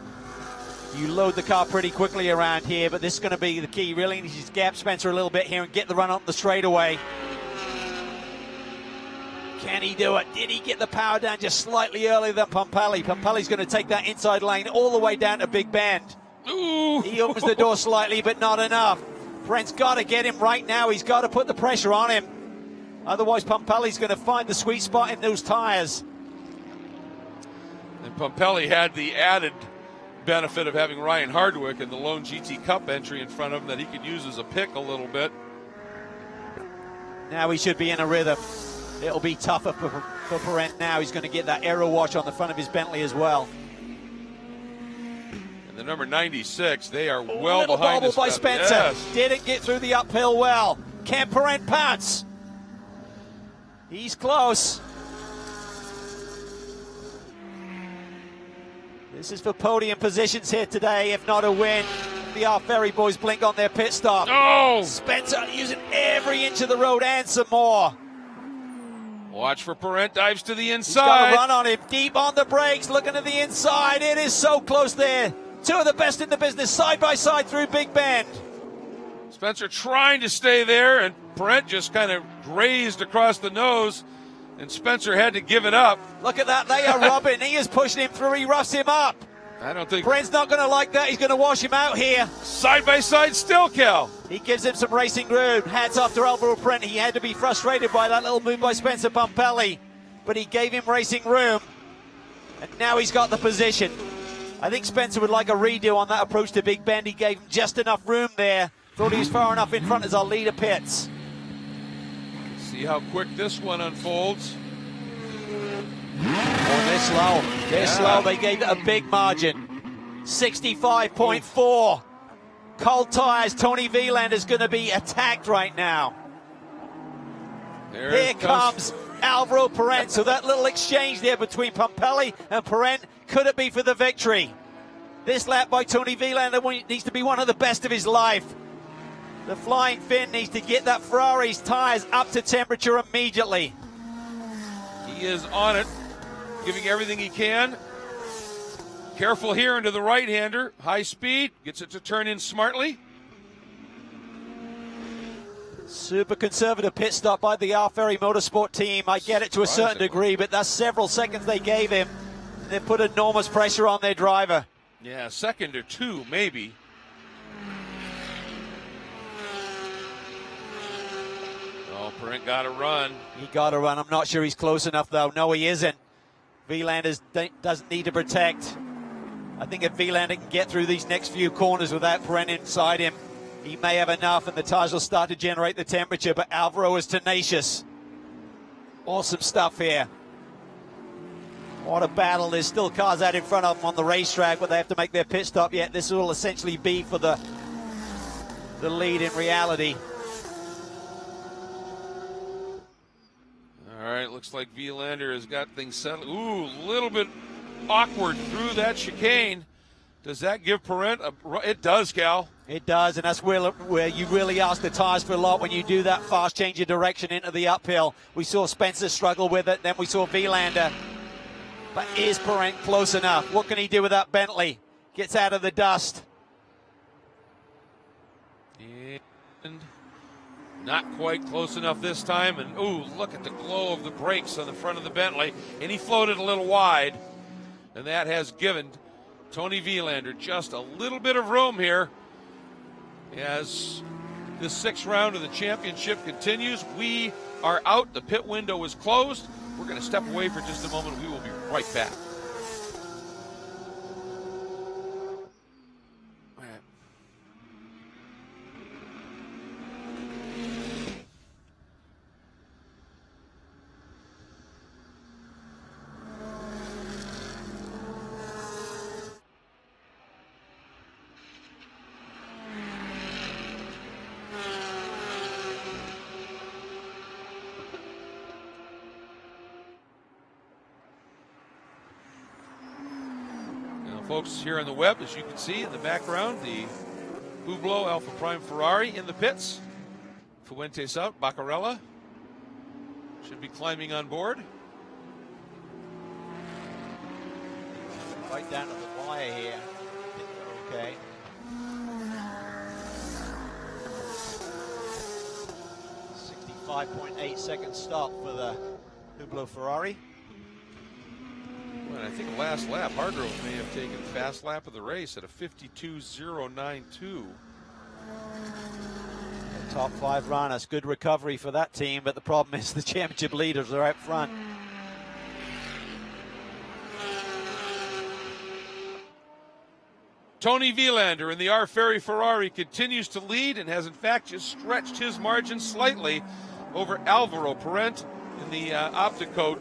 You load the car pretty quickly around here, but this is going to be the key. Really needs to gap Spencer a little bit here and get the run up the straightaway. Can he do it? Did he get the power down just slightly earlier than Pumpelly? Pumpelly's going to take that inside lane all the way down to Big Bend. Ooh. He opens the door slightly, but not enough. Brent's got to get him right now. He's got to put the pressure on him. Otherwise, Pumpelly's going to find the sweet spot in those tires. And Pumpelly had the added benefit of having Ryan Hardwick in the lone GT Cup entry in front of him that he could use as a pick a little bit. Now he should be in a rhythm. It'll be tougher for Perent now. He's going to get that aero wash on the front of his Bentley as well. And the number 96, they are well behind bobble this by guy. Spencer. Yes. Didn't get through the uphill well. Can Perent pounce? He's close. This is for podium positions here today, if not a win. The R Ferry boys blink on their pit stop. Oh! Spencer using every inch of the road and some more. Watch for Perent, dives to the He's got inside. to run on him, deep on the brakes, looking to the inside. It is so close there. Two of the best in the business, side by side through Big Bend. Spencer trying to stay there, and Perent just kind of grazed across the nose, and Spencer had to give it up. Look at that, they are rubbing. He is pushing him through, he roughs him up. I don't think Brent's not going to like that. He's going to wash him out here. side by side still, Cal. He gives him some racing room. Hats off to Alvaro Brent. He had to be frustrated by that little move by Spencer Pumpelly, but he gave him racing room, and now he's got the position. I think Spencer would like a redo on that approach to Big Bend. He gave him just enough room there. Thought he was far enough in front as our leader pits. See how quick this one unfolds. Oh, they're slow. They're slow. They gave it a big margin. 65.4. Cold tires. Tony Wieland is going to be attacked right now. Here comes Alvaro Perent. So that little exchange there between Pumpelly and Perent, could it be for the victory? This lap by Tony Wieland needs to be one of the best of his life. The Flying Finn needs to get that Ferrari's tires up to temperature immediately. He is on it, giving everything he can. Careful here into the right-hander. High speed, gets it to turn in smartly. Super conservative pit stop by the R Ferry Motorsport team. I get it to a certain degree, but that's several seconds they gave him. They put enormous pressure on their driver. Yeah, a second or two, maybe. Oh, Perent got to run. He got to run. I'm not sure he's close enough, though. No, he isn't. Wieland doesn't need to protect. I think if Wieland can get through these next few corners without Perent inside him, he may have enough, and the tires will start to generate the temperature. But Alvaro is tenacious. Awesome stuff here. What a battle. There's still cars out in front of them on the racetrack, but they have to make their pit stop yet. This will essentially be for the lead in reality. All right, looks like Wielander has got things settled. Ooh, a little bit awkward through that chicane. Does that give Perent a... It does, Cal. It does, and that's where you really ask the tires for a lot when you do that fast change of direction into the uphill. We saw Spencer struggle with it, then we saw Wielander. But is Perent close enough? What can he do with that Bentley? Gets out of the dust. And not quite close enough this time. And, ooh, look at the glow of the brakes on the front of the Bentley. And he floated a little wide. And that has given Tony Wielander just a little bit of room here as the sixth round of the championship continues. We are out. The pit window is closed. We're going to step away for just a moment. We will be right back. Folks here on the web, as you can see in the background, the Hublot Alpha Prime Ferrari in the pits. Fuentes out, Baccarella should be climbing on board. Right down to the wire here. Okay. .8 second stop for the Hublot Ferrari. Well, I think last lap, Hargrove may have taken fast lap of the race at a 52.092. Top 5 runners, good recovery for that team, but the problem is the championship leaders are out front. Tony Vilander in the R. Ferry Ferrari continues to lead and has in fact just stretched his margin slightly over Alvaro Parent in the Opticoat.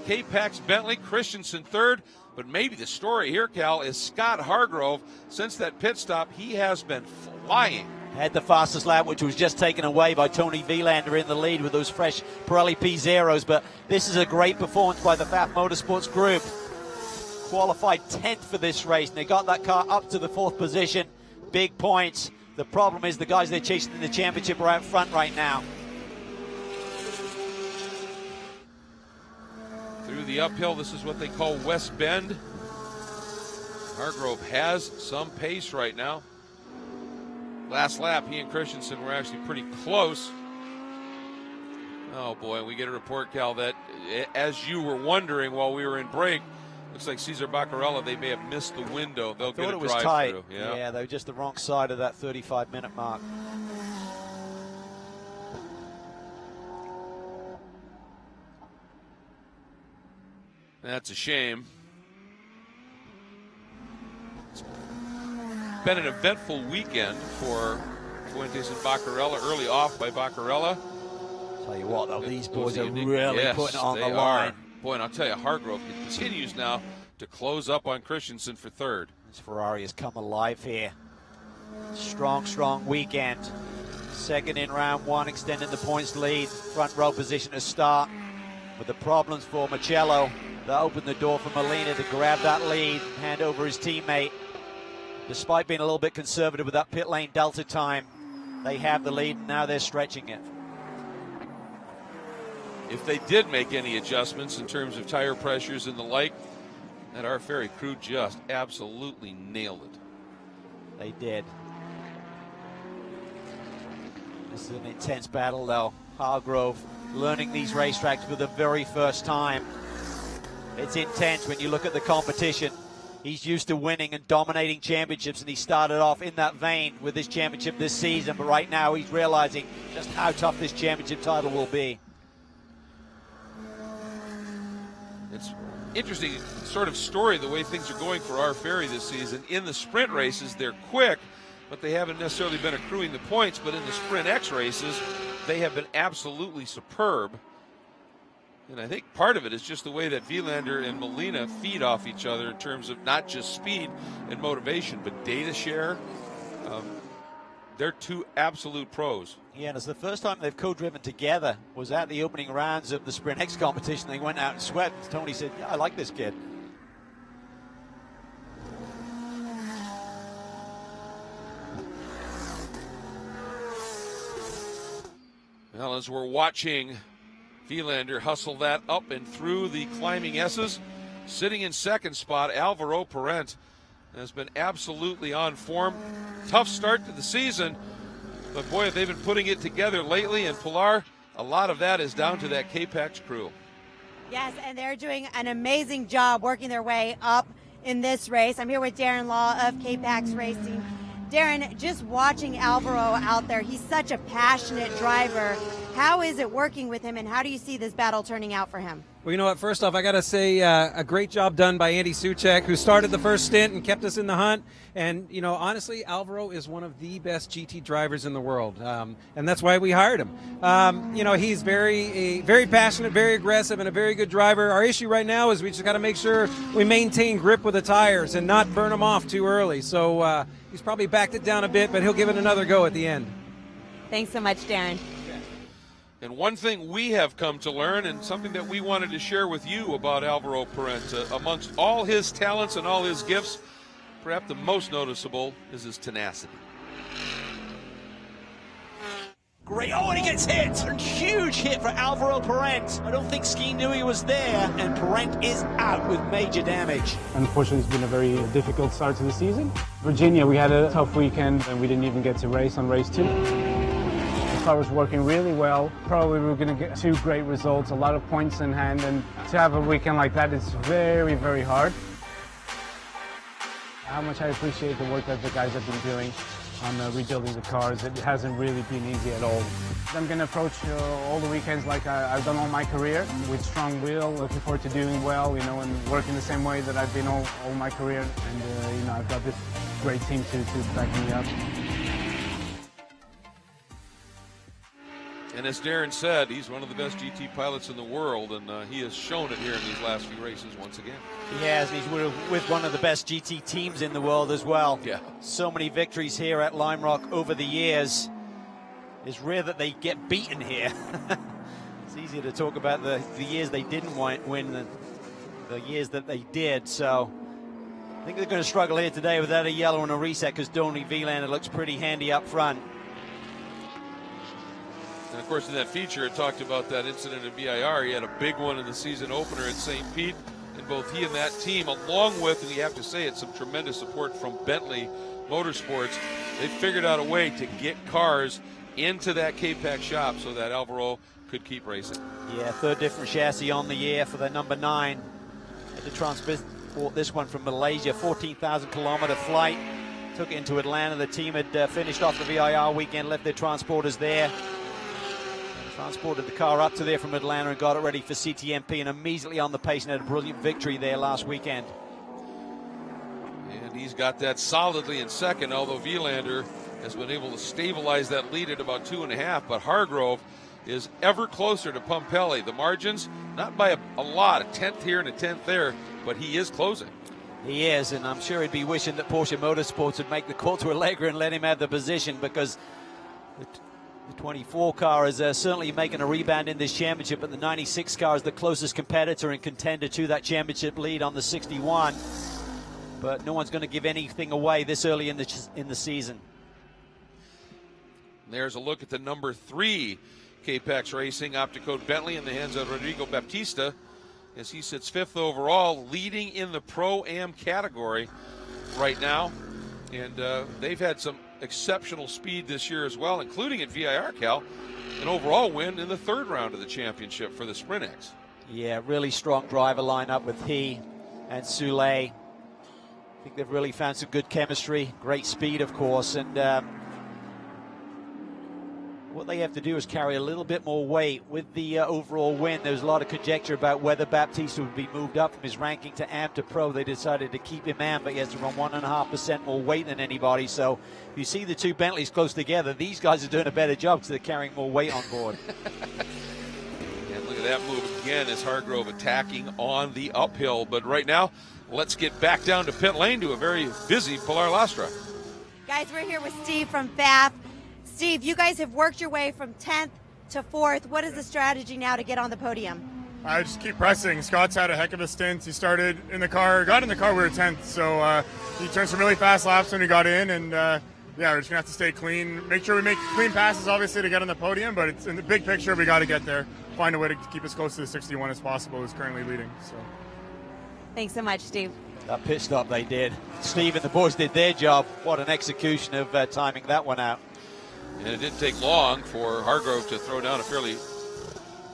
K-Pax Bentley, Christensen third, but maybe the story here, Cal, is Scott Hargrove. Since that pit stop, he has been flying. Had the fastest lap, which was just taken away by Tony Vilander in the lead with those fresh Pirelli P0s, but this is a great performance by the FAF Motorsports Group. Qualified 10th for this race, and they got that car up to the 4th position. Big points. The problem is the guys they're chasing in the championship are out front right now. Through the uphill, this is what they call West Bend. Hargrove has some pace right now. Last lap, he and Christensen were actually pretty close. Oh boy, we get a report, Cal, that as you were wondering while we were in break, looks like Cesar Baccarella, they may have missed the window. They'll get a drive through. Yeah, they were just the wrong side of that 35-minute mark. That's a shame. It's been an eventful weekend for Fuentes and Baccarella. Early off by Baccarella. Tell you what, though, these boys are really putting it on the line. Boy, and I'll tell you, Hargrove continues now to close up on Christensen for third. This Ferrari has come alive here. Strong, strong weekend. Second in round one, extending the points lead. Front row position to start. With the problems for Mugello, that opened the door for Molina to grab that lead, hand over his teammate. Despite being a little bit conservative with that pit lane delta time, they have the lead, and now they're stretching it. If they did make any adjustments in terms of tire pressures and the like, that R. Ferry crew just absolutely nailed it. They did. This is an intense battle, though. Hargrove learning these racetracks for the very first time. It's intense when you look at the competition. He's used to winning and dominating championships, and he started off in that vein with this championship this season, but right now he's realizing just how tough this championship title will be. It's interesting sort of story, the way things are going for R. Ferry this season. In the sprint races, they're quick, but they haven't necessarily been accruing the points. But in the Sprint X races, they have been absolutely superb. And I think part of it is just the way that Vilander and Molina feed off each other in terms of not just speed and motivation, but data share. They're two absolute pros. Yeah, and it's the first time they've co-driven together. Was at the opening rounds of the Sprint X competition. They went out and swept. Tony said, yeah, I like this kid. Well, as we're watching Vilander hustle that up and through the climbing S's, sitting in second spot, Alvaro Parent has been absolutely on form. Tough start to the season, but boy, they've been putting it together lately. And Pilar, a lot of that is down to that K-Pax crew. Yes, and they're doing an amazing job working their way up in this race. I'm here with Darren Law of K-Pax Racing. Darren, just watching Alvaro out there, he's such a passionate driver. How is it working with him, and how do you see this battle turning out for him? Well, you know what, first off, I got to say a great job done by Andy Suchek, who started the first stint and kept us in the hunt. And, you know, honestly, Alvaro is one of the best GT drivers in the world, and that's why we hired him. You know, he's very passionate, very aggressive, and a very good driver. Our issue right now is we just got to make sure we maintain grip with the tires and not burn them off too early. So he's probably backed it down a bit, but he'll give it another go at the end. Thanks so much, Darren. And one thing we have come to learn, and something that we wanted to share with you about Alvaro Parent, amongst all his talents and all his gifts, perhaps the most noticeable is his tenacity. Great, oh, and he gets hit. A huge hit for Alvaro Parent. I don't think Ski knew he was there, and Parent is out with major damage. Unfortunately, it's been a very difficult start to the season. Virginia, we had a tough weekend, and we didn't even get to race on race 2. car was working really well. Probably we were going to get 2 great results, a lot of points in hand, and to have a weekend like that is very, very hard. How much I appreciate the work that the guys have been doing on rebuilding the cars. It hasn't really been easy at all. I'm going to approach all the weekends like I've done all my career, with strong will, looking forward to doing well, and working the same way that I've been all my career. And I've got this great team to back me up. And as Darren said, he's one of the best GT pilots in the world, and he has shown it here in these last few races once again. He has. He's with one of the best GT teams in the world as well. Yeah. So many victories here at Lime Rock over the years. It's rare that they get beaten here. It's easier to talk about the years they didn't win than the years that they did. So I think they're going to struggle here today without a yellow and a reset, because Donny Vilander looks pretty handy up front. And of course, in that feature, it talked about that incident at VIR. He had a big one in the season opener at St. Pete, and both he and that team, along with, and you have to say it, some tremendous support from Bentley Motorsports, they figured out a way to get cars into that K-Pack shop so that Alvaro could keep racing. Yeah, 3rd different chassis on the year for the number 9. Had to transport this one from Malaysia, 14,000 kilometer flight. Took it into Atlanta. The team had finished off the VIR weekend, left their transporters there. Transported the car up to there from Atlanta and got it ready for CTMP, and immediately on the pace and had a brilliant victory there last weekend. And he's got that solidly in second, although Vilander has been able to stabilize that lead at about 2.5, but Hargrove is ever closer to Pumpelly. The margins, not by a lot, a 10th here and a 10th there, but he is closing. He is, and I'm sure he'd be wishing that Porsche Motorsports would make the call to Allegra and let him have the position, because the 24 car is certainly making a rebound in this championship, but the 96 car is the closest competitor and contender to that championship lead on the 61. But no one's going to give anything away this early in the season. There's a look at the number 3 K-Pax Racing Opticode Bentley in the hands of Rodrigo Baptista, as he sits 5th overall, leading in the Pro-Am category right now. And they've had some exceptional speed this year as well, including at VIR, Cal, an overall win in the 3rd round of the championship for the Sprint X. Yeah, really strong driver lineup with he and Soule. I think they've really found some good chemistry, great speed, of course, and what they have to do is carry a little bit more weight with the overall win. There's a lot of conjecture about whether Baptista would be moved up from his ranking to AM to Pro. They decided to keep him AM, but he has to run 1.5% more weight than anybody. So if you see the two Bentleys close together, these guys are doing a better job because they're carrying more weight on board. And look at that move again as Hargrove attacking on the uphill. But right now, let's get back down to pit lane to a very busy Pilar Lastra. Guys, we're here with Steve from FAF. Steve, you guys have worked your way from 10th to 4th. What is the strategy now to get on the podium? I just keep pressing. Scott's had a heck of a stint. He started in the car, got in the car, we were 10th. So he turned some really fast laps when he got in. And yeah, we're just going to have to stay clean. Make sure we make clean passes, obviously, to get on the podium. But it's in the big picture, we got to get there. Find a way to keep as close to the 61 as possible, who's currently leading. So. Thanks so much, Steve. That pit stop they did. Steve and the boys did their job. What an execution of timing that one out. And it didn't take long for Hargrove to throw down a fairly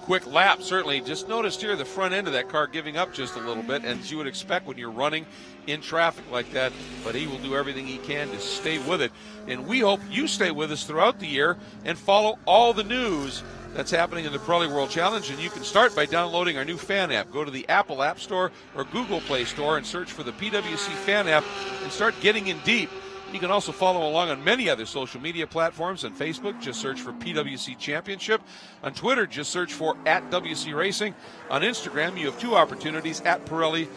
quick lap, certainly. Just noticed here the front end of that car giving up just a little bit, and as you would expect when you're running in traffic like that, but he will do everything he can to stay with it. And we hope you stay with us throughout the year and follow all the news that's happening in the Pirelli World Challenge. And you can start by downloading our new fan app. Go to the Apple App Store or Google Play Store and search for the PWC fan app and start getting in deep. You can also follow along on many other social media platforms. On Facebook, just search for PWC Championship. On Twitter, just search for @WC Racing. On Instagram, you have two opportunities, hashtag Pirelli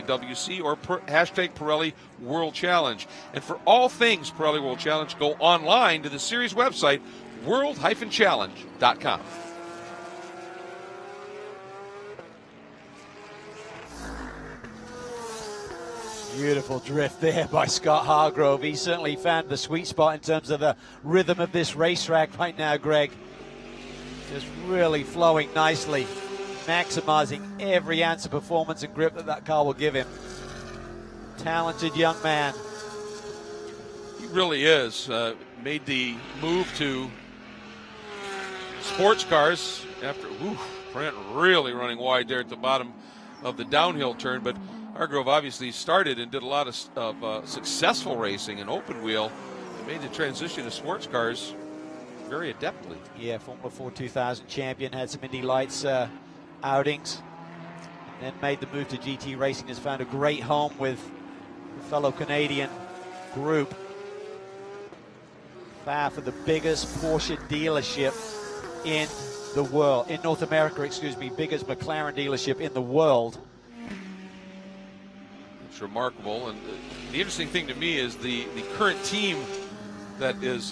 WC or hashtag Pirelli World Challenge. And for all things Pirelli World Challenge, go online to the series website, world-challenge.com. Beautiful drift there by Scott Hargrove. He certainly found the sweet spot in terms of the rhythm of this racetrack right now, Greg. Just really flowing nicely, maximizing every ounce of performance and grip that car will give him. Talented young man. He really is. Made the move to sports cars after, Brent really running wide there at the bottom of the downhill turn, but Hargrove obviously started and did a lot of successful racing in open wheel and made the transition to sports cars very adeptly. Yeah, Formula 4 2000 champion, had some Indy Lights outings, then made the move to GT racing, has found a great home with a fellow Canadian group. For the biggest Porsche dealership in the world, in North America, excuse me, biggest McLaren dealership in the world. It's remarkable, and the interesting thing to me is the current team that is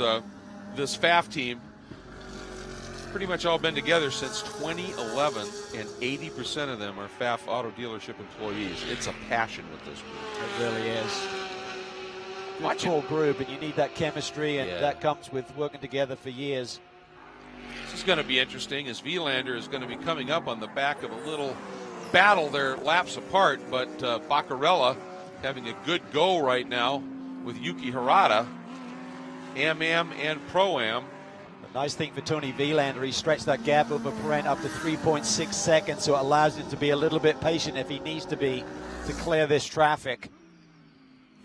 this FAF team, pretty much all been together since 2011, and 80% of them are FAF auto dealership employees. It's a passion with this group. It really is. Good core group, and you need that chemistry, and that comes with working together for years. This is going to be interesting, as Vilander is going to be coming up on the back of a little battle. They're laps apart, but Baccarella having a good go right now with Yuki Hirata, Am-Am and Pro-Am. The nice thing for Tony Vilander, he stretched that gap over Perrin up to 3.6 seconds, so it allows him to be a little bit patient if he needs to be to clear this traffic.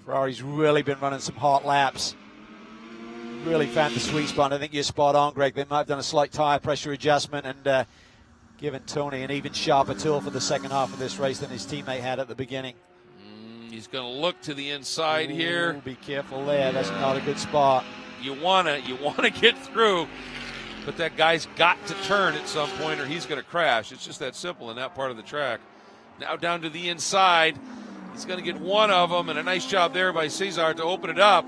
Ferrari's really been running some hot laps. Really found the sweet spot. I think you're spot on, Greg. They might have done a slight tire pressure adjustment and given Tony an even sharper tool for the second half of this race than his teammate had at the beginning. He's going to look to the inside here. Be careful there. That's not a good spot. You wanna get through, but that guy's got to turn at some point or he's going to crash. It's just that simple in that part of the track. Now down to the inside. He's going to get one of them, and a nice job there by Cesar to open it up.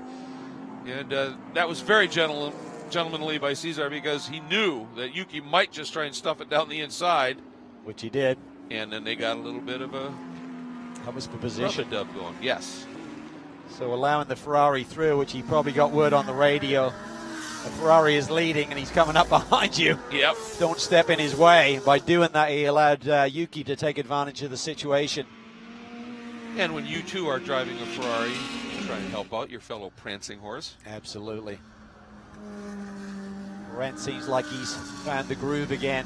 And that was very gentlemanly by Cesar, because he knew that Yuki might just try and stuff it down the inside. Which he did. And then they got a little bit of a position dub going. Yes. So allowing the Ferrari through, which he probably got word on the radio. The Ferrari is leading, and he's coming up behind you. Yep. Don't step in his way. By doing that, he allowed Yuki to take advantage of the situation. And when you two are driving a Ferrari, you try and help out your fellow prancing horse. Absolutely. Brent seems like he's found the groove again.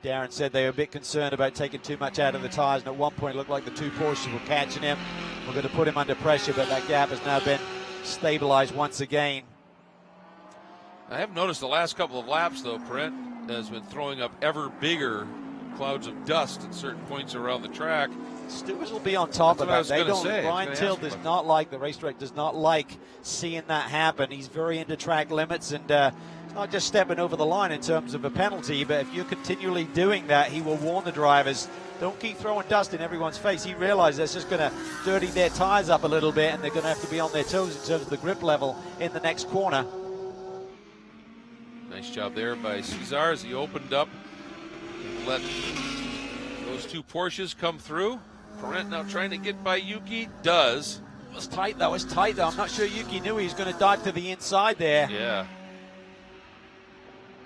Darren said they were a bit concerned about taking too much out of the tires, and at one point it looked like the two Porsches were catching him. We're going to put him under pressure, but that gap has now been stabilized once again. I have noticed the last couple of laps, though, Brent has been throwing up ever bigger clouds of dust at certain points around the track. Stewards will be on top of that. They don't. Ryan Till does not like, the racetrack does not like seeing that happen. He's very into track limits, and not just stepping over the line in terms of a penalty, but if you're continually doing that, he will warn the drivers, don't keep throwing dust in everyone's face. He realizes that's just going to dirty their tires up a little bit, and they're going to have to be on their toes in terms of the grip level in the next corner. Nice job there by Cesar as he opened up, let those two Porsches come through. Perrin now trying to get by Yuki, does. It was tight though, I'm not sure Yuki knew he was going to dive to the inside there. Yeah.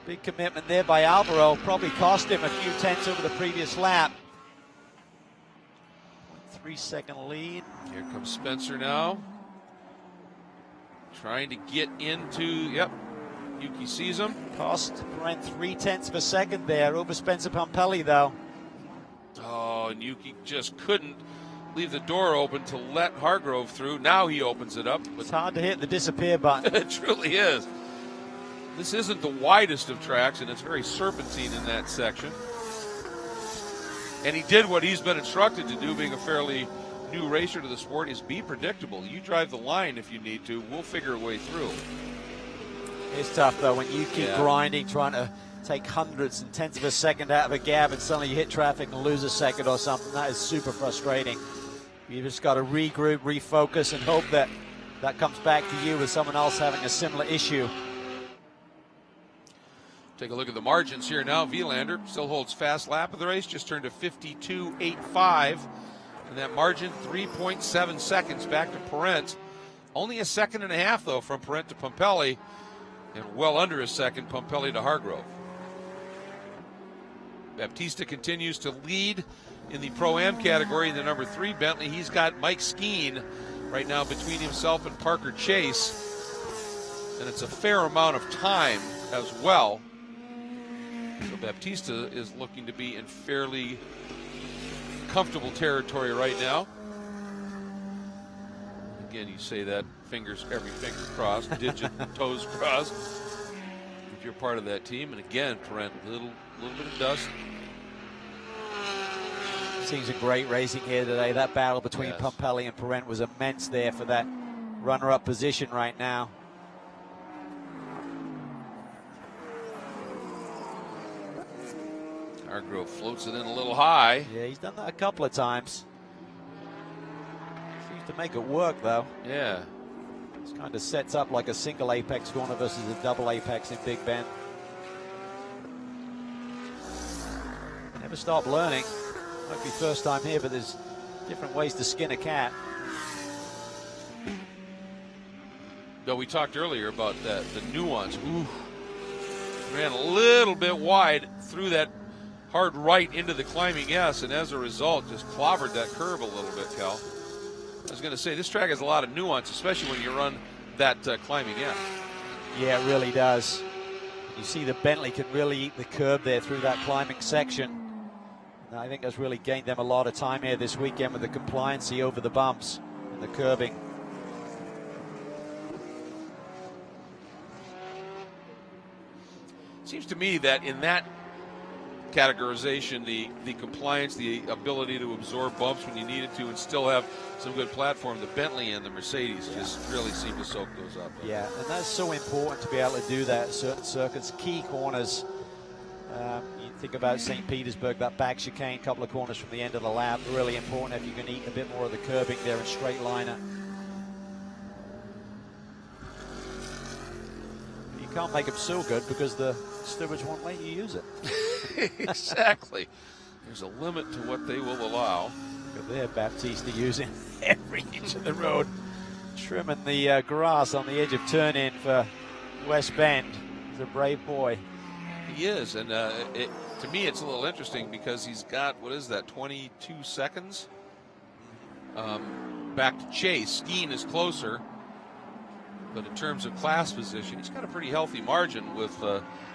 Big commitment there by Alvaro, probably cost him a few tenths over the previous lap. 3-second lead. Here comes Spencer now. Trying to get into, Yuki sees him. Cost Perrin 0.3 of a second there over Spencer Pumpelly though. Oh, and Yuki just couldn't leave the door open to let Hargrove through. Now he opens it up. It's hard to hit the disappear button. It truly is. This isn't the widest of tracks, and it's very serpentine in that section. And he did what he's been instructed to do, being a fairly new racer to the sport, is be predictable. You drive the line if you need to. We'll figure a way through. It's tough, though, when you keep grinding, trying to take hundredths and tenths of a second out of a gap, and suddenly you hit traffic and lose a second or something. That is super frustrating. You just got to regroup, refocus, and hope that that comes back to you with someone else having a similar issue. Take a look at the margins here now. Vilander still holds fast lap of the race, just turned to 52.85. And that margin, 3.7 seconds back to Perrin. Only a second and a half, though, from Perrin to Pumpelly, and well under a second, Pumpelly to Hargrove. Baptista continues to lead in the Pro-Am category in the number 3 Bentley. He's got Mike Skeen right now between himself and Parker Chase. And it's a fair amount of time as well. So Baptista is looking to be in fairly comfortable territory right now. Again, you say that, every finger crossed, digit toes crossed, if you're part of that team. And again, Perrent, little bit of dust. Seems a great racing here today. That battle between Pumpelly and Perrent was immense there for that runner-up position right now. Hargrove floats it in a little high. Yeah, he's done that a couple of times. Seems to make it work, though. Yeah. This kind of sets up like a single apex corner versus a double apex in Big Bend. Never stop learning. Might be first time here, but there's different ways to skin a cat. Though we talked earlier about the nuance. Ooh. Ran a little bit wide through that hard right into the climbing S, and as a result, just clobbered that curve a little bit, Cal. I was going to say, this track has a lot of nuance, especially when you run that climbing S. Yeah, it really does. You see the Bentley can really eat the curb there through that climbing section. And I think that's really gained them a lot of time here this weekend with the compliancy over the bumps and the curbing. Seems to me that in that categorization, the compliance, the ability to absorb bumps when you needed to and still have some good platform, the Bentley and the Mercedes just really seem to soak those up. Yeah, and that's so important to be able to do that at certain circuits, key corners. You think about St. Petersburg, that back chicane, couple of corners from the end of the lap, really important if you can eat a bit more of the curbing there in straight liner. You can't make them so good because the stewards won't let you use it. Exactly. There's a limit to what they will allow. Look at there, Baptista using every inch of the road, trimming the grass on the edge of turn in for West Bend. He's a brave boy. He is, and to me it's a little interesting because he's got, 22 seconds back to Chase. Skeen is closer, but in terms of class position, he's got a pretty healthy margin with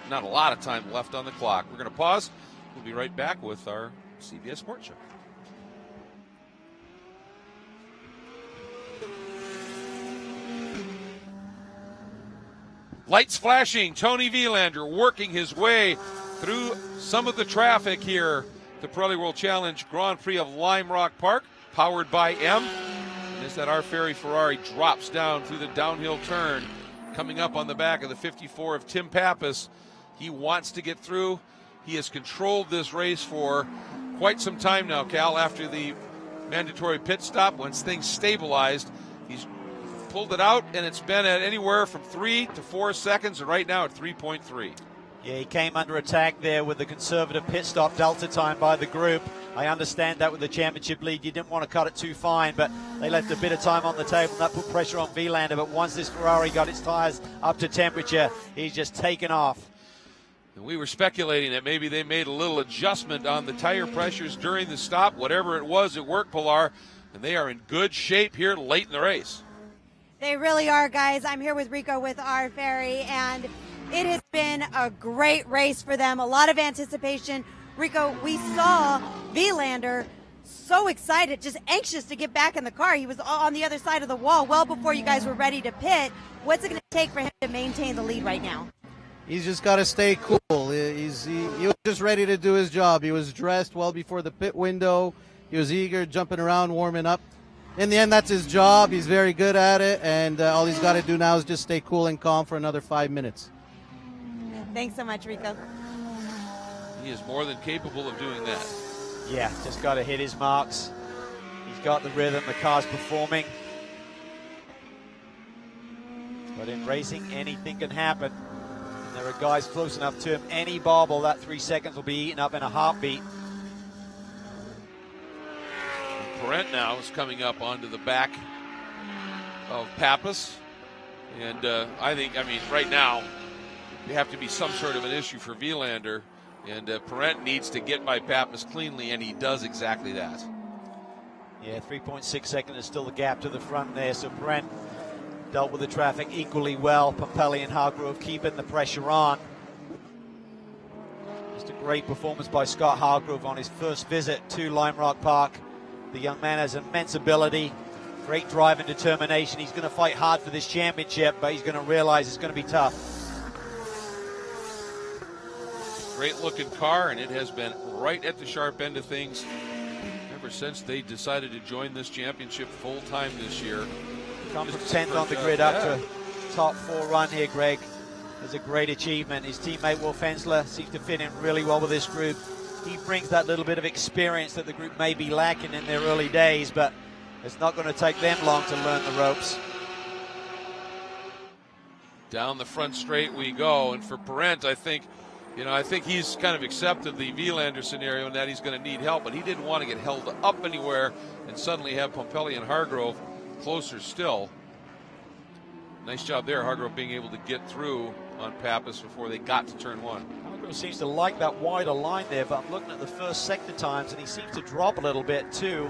not a lot of time left on the clock. We're going to pause. We'll be right back with our CBS Sports Show. Lights flashing. Tony Vilander working his way through some of the traffic here. The Pirelli World Challenge Grand Prix of Lime Rock Park, powered by M. And as that R Ferry Ferrari drops down through the downhill turn, coming up on the back of the 54 of Tim Pappas. He wants to get through. He has controlled this race for quite some time now, Cal, after the mandatory pit stop. Once things stabilized, he's pulled it out, and it's been at anywhere from 3 to 4 seconds, and right now at 3.3. Yeah, he came under attack there with the conservative pit stop delta time by the group. I understand that with the championship lead, you didn't want to cut it too fine, but they left a bit of time on the table, and that put pressure on Vilander. But once this Ferrari got its tires up to temperature, he's just taken off. And we were speculating that maybe they made a little adjustment on the tire pressures during the stop. Whatever it was, it worked, Pilar, and they are in good shape here late in the race. They really are, guys. I'm here with Rico with R Ferry, and it has been a great race for them. A lot of anticipation. Rico, we saw Vilander so excited, just anxious to get back in the car. He was on the other side of the wall well before you guys were ready to pit. What's it going to take for him to maintain the lead right now? He's just got to stay cool. He was just ready to do his job. He was dressed well before the pit window. He was eager, jumping around, warming up. In the end, that's his job. He's very good at it, and all he's got to do now is just stay cool and calm for another 5 minutes. Thanks so much, Rico. He is more than capable of doing that. Yeah, just got to hit his marks. He's got the rhythm, the car's performing. But in racing, anything can happen. And there are guys close enough to him. Any bobble, that 3 seconds will be eaten up in a heartbeat. Perrent now is coming up onto the back of Pappas. And I mean, right now, there have to be some sort of an issue for Vilander. And Perrent needs to get by Pappas cleanly, and he does exactly that. Yeah, 3.6 seconds is still the gap to the front there. So Perrent dealt with the traffic equally well. Pumpelly and Hargrove keeping the pressure on. Just Just a great performance by Scott Hargrove on his first visit to Lime Rock Park. The young man has immense ability, great drive and determination. He's going to fight hard for this championship, but he's going to realize it's going to be tough. Great looking car, and it has been right at the sharp end of things ever since they decided to join this championship full time this year. Come from 10th on the grid up to top 4 run here, Greg. It's a great achievement. His teammate Wolf Hensler seems to fit in really well with this group. He brings that little bit of experience that the group may be lacking in their early days, but it's not going to take them long to learn the ropes. Down the front straight we go, and for Parent, I think he's kind of accepted the Vilander scenario in that he's going to need help, but he didn't want to get held up anywhere and suddenly have Pompelli and Hargrove closer still. Nice job there, Hargrove being able to get through on Pappas before they got to turn 1. Hargrove seems to like that wider line there, but I'm looking at the first sector times, and he seems to drop a little bit to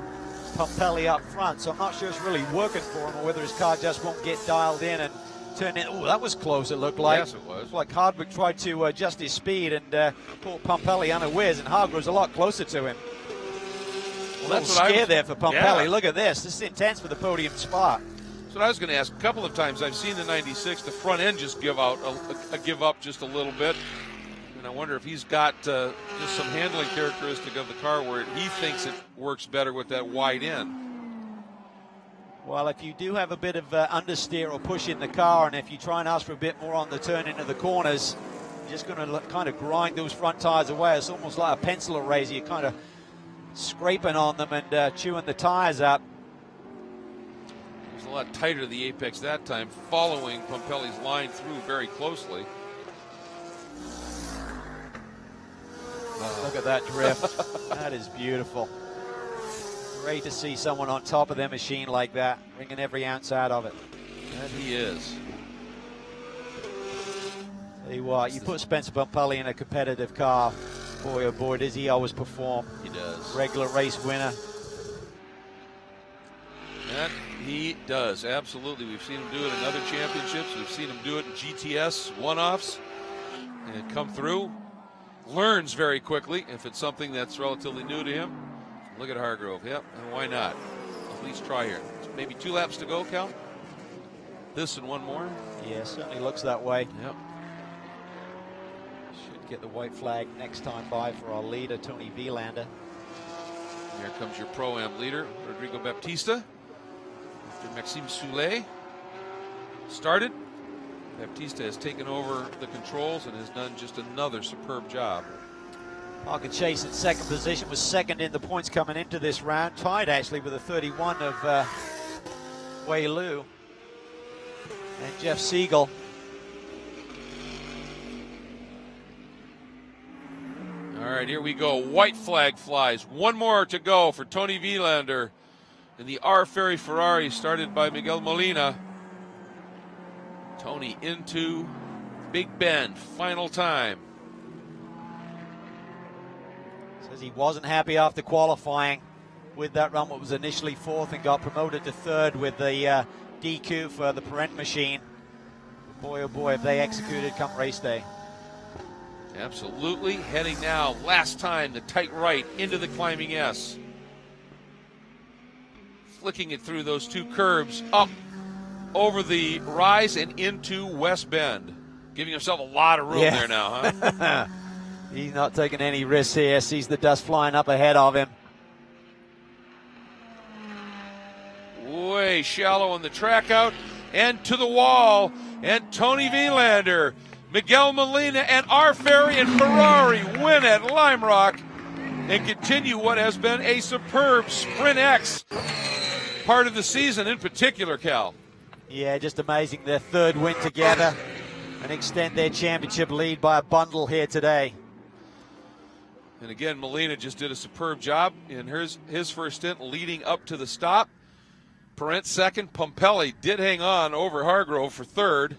Pompelli up front, so I'm not sure it's really working for him or whether his car just won't get dialed in and turn in. Oh, that was close, it looked like. Yes, it was. Like Hargrove tried to adjust his speed and pulled Pompelli unawares, and Hargrove's a lot closer to him. Well, that's a scare there for Pompelli. Yeah. Look at this. This is intense for the podium spot. That's what I was going to ask. A couple of times I've seen the 96, the front end just give up just a little bit. And I wonder if he's got just some handling characteristic of the car where he thinks it works better with that wide end. Well, if you do have a bit of understeer or push in the car, and if you try and ask for a bit more on the turn into the corners, you're just going to kind of grind those front tires away. It's almost like a pencil eraser. You're kind of scraping on them and chewing the tires up. It was a lot tighter the apex that time, following Pompelli's line through very closely. Look at that drift. That is beautiful. Great to see someone on top of their machine like that, bringing every ounce out of it. And he is. Tell you what, you put Spencer Pompelli in a competitive car, boy oh boy, does he always perform. He does. Regular race winner. And he does, absolutely. We've seen him do it in other championships. We've seen him do it in GTS one-offs and come through. Learns very quickly if it's something that's relatively new to him. Look at Hargrove. Yep, and why not? At least try here. Maybe 2 laps to go, Cal? This and one more? Yeah, certainly looks that way. Yep. Should get the white flag next time by for our leader, Tony Vilander. Here comes your Pro-Am leader, Rodrigo Baptista. After Maxime Soulet started, Baptista has taken over the controls and has done just another superb job. Parker Chase in second position, was second in the points coming into this round, tied actually with a 31 of Wei Lu and Jeff Siegel. All right, here we go. White flag flies. One more to go for Tony Vilander in the R. Ferry Ferrari, started by Miguel Molina. Tony into Big Bend, final time. Says he wasn't happy after qualifying with that run, what was initially fourth, and got promoted to third with the DQ for the Parent machine. Boy, oh boy, if they executed come race day. Absolutely. Heading now, last time, the tight right into the climbing S. Flicking it through those 2 curbs, up over the rise and into West Bend. Giving himself a lot of room there now, huh? He's not taking any risks here. Sees the dust flying up ahead of him. Way shallow on the track out and to the wall. And Tony Vilander, Miguel Molina, and R. Ferry and Ferrari win at Lime Rock and continue what has been a superb Sprint X part of the season in particular, Cal. Yeah, just amazing. Their third win together and extend their championship lead by a bundle here today. And again, Molina just did a superb job in his first stint leading up to the stop. Parent second. Pompelli did hang on over Hargrove for third.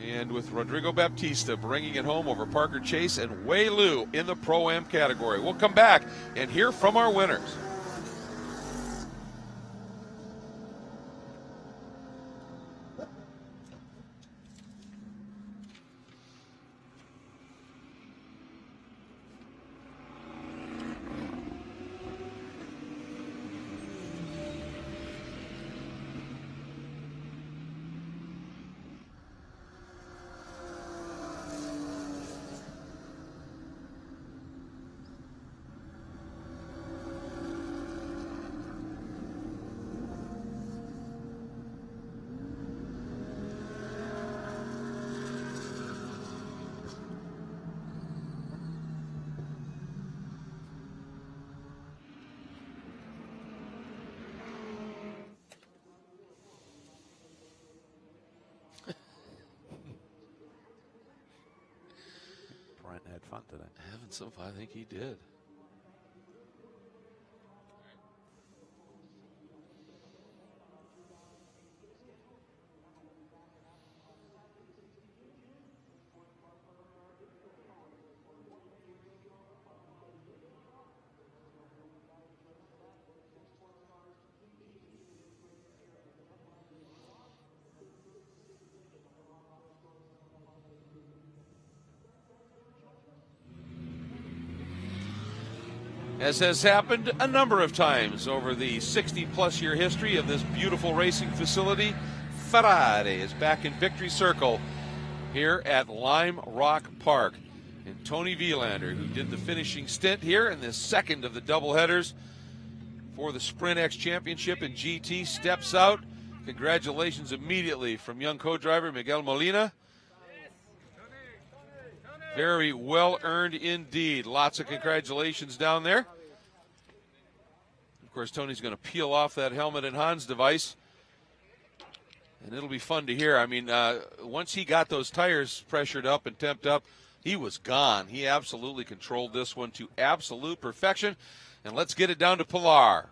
And with Rodrigo Baptista bringing it home over Parker Chase and Wei Lu in the Pro-Am category. We'll come back and hear from our winners. today. Having some fun, I think he did. As has happened a number of times over the 60-plus year history of this beautiful racing facility, Ferrari is back in victory circle here at Lime Rock Park. And Tony Vielander, who did the finishing stint here in this second of the doubleheaders for the Sprint X Championship in GT, steps out. Congratulations immediately from young co-driver Miguel Molina. Very well earned indeed. Lots of congratulations down there. Of course, Tony's going to peel off that helmet and Hans device, and it'll be fun to hear. I mean, once he got those tires pressured up and temped up, he was gone. He absolutely controlled this one to absolute perfection. And let's get it down to Pilar.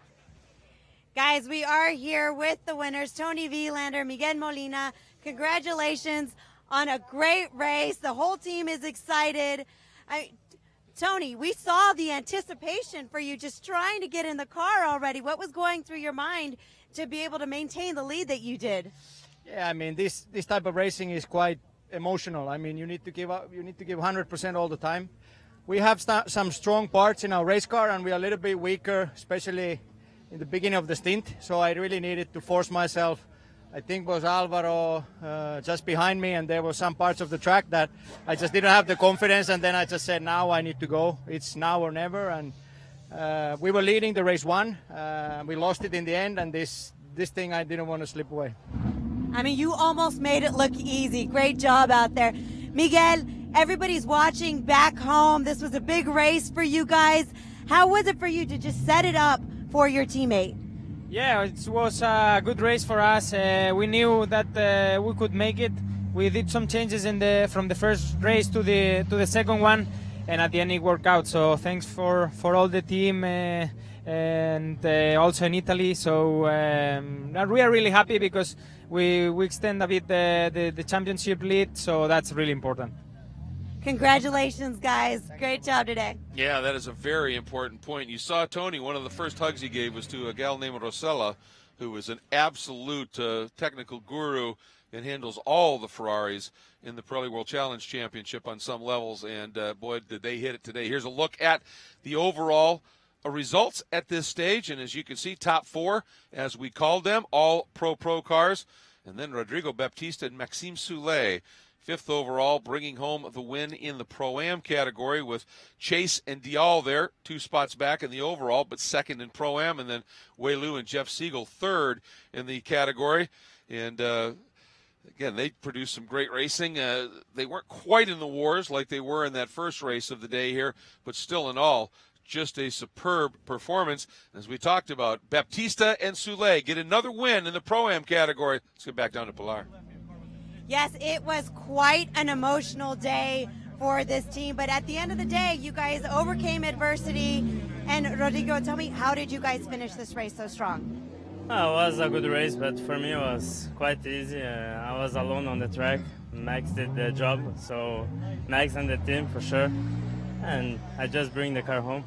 Guys, we are here with the winners, Tony Vielander, Miguel Molina. Congratulations on a great race. The whole team is excited. Tony, we saw the anticipation for you just trying to get in the car already. What was going through your mind to be able to maintain the lead that you did? Yeah, I mean, this type of racing is quite emotional. I mean, you need to give 100% all the time. We have some strong parts in our race car, and we are a little bit weaker, especially in the beginning of the stint. So I really needed to force myself. I think was Alvaro just behind me, and there were some parts of the track that I just didn't have the confidence, and then I just said, now I need to go. It's now or never, and we were leading the race one. We lost it in the end, and this thing I didn't want to slip away. I mean, you almost made it look easy. Great job out there. Miguel, everybody's watching back home. This was a big race for you guys. How was it for you to just set it up for your teammate? Yeah, it was a good race for us. We knew that we could make it. We did some changes from the first race to the second one, and at the end it worked out. So thanks for all the team and also in Italy. So we are really happy because we extend a bit the championship lead. So that's really important. Congratulations, guys. Great job today. Yeah, that is a very important point. You saw Tony, one of the first hugs he gave was to a gal named Rosella, who is an absolute technical guru and handles all the Ferraris in the Pirelli World Challenge Championship on some levels. And, boy, did they hit it today. Here's a look at the overall results at this stage. And as you can see, top four, as we called them, all pro cars. And then Rodrigo Baptista and Maxime Soulet, fifth overall, bringing home the win in the Pro-Am category with Chase and Dial there, 2 spots back in the overall, but second in Pro-Am, and then Wei Lu and Jeff Siegel third in the category. And, again, they produced some great racing. They weren't quite in the wars like they were in that first race of the day here, but still in all, just a superb performance. As we talked about, Baptista and Soulet get another win in the Pro-Am category. Let's get back down to Pilar. Yes, it was quite an emotional day for this team, but at the end of the day, you guys overcame adversity. And Rodrigo, tell me, how did you guys finish this race so strong? It was a good race, but for me it was quite easy. I was alone on the track. Max did the job, so Max and the team for sure, and I just bring the car home.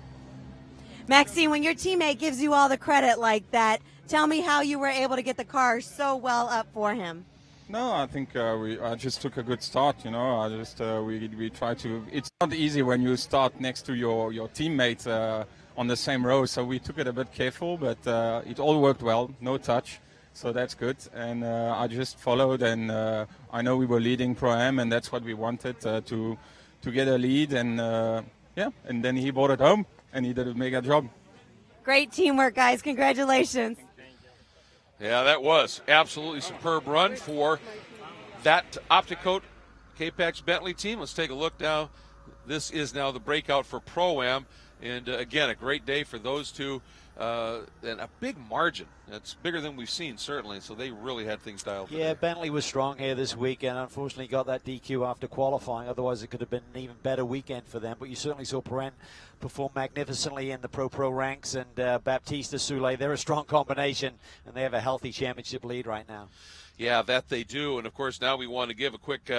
Maxime, when your teammate gives you all the credit like that, tell me how you were able to get the car so well up for him. No, I think I just took a good start. You know, we try to. It's not easy when you start next to your teammates on the same row. So we took it a bit careful, but it all worked well. No touch, so that's good. And I just followed, and I know we were leading Pro-Am, and that's what we wanted to get a lead. And yeah, and then he brought it home, and he did a mega job. Great teamwork, guys! Congratulations. Yeah, that was absolutely superb run for that Opticoat K-Pax Bentley team. Let's take a look now. this is now the breakout for Pro-Am. And again, a great day for those two. And a big margin. It's bigger than we've seen, certainly. So they really had things dialed. Yeah, Bentley was strong here this weekend. Unfortunately, got that DQ after qualifying. Otherwise, it could have been an even better weekend for them. But you certainly saw Perrin perform magnificently in the Pro ranks. And Baptiste Soule, they're a strong combination. And they have a healthy championship lead right now. Yeah, that they do. And, of course, now we want to give a quick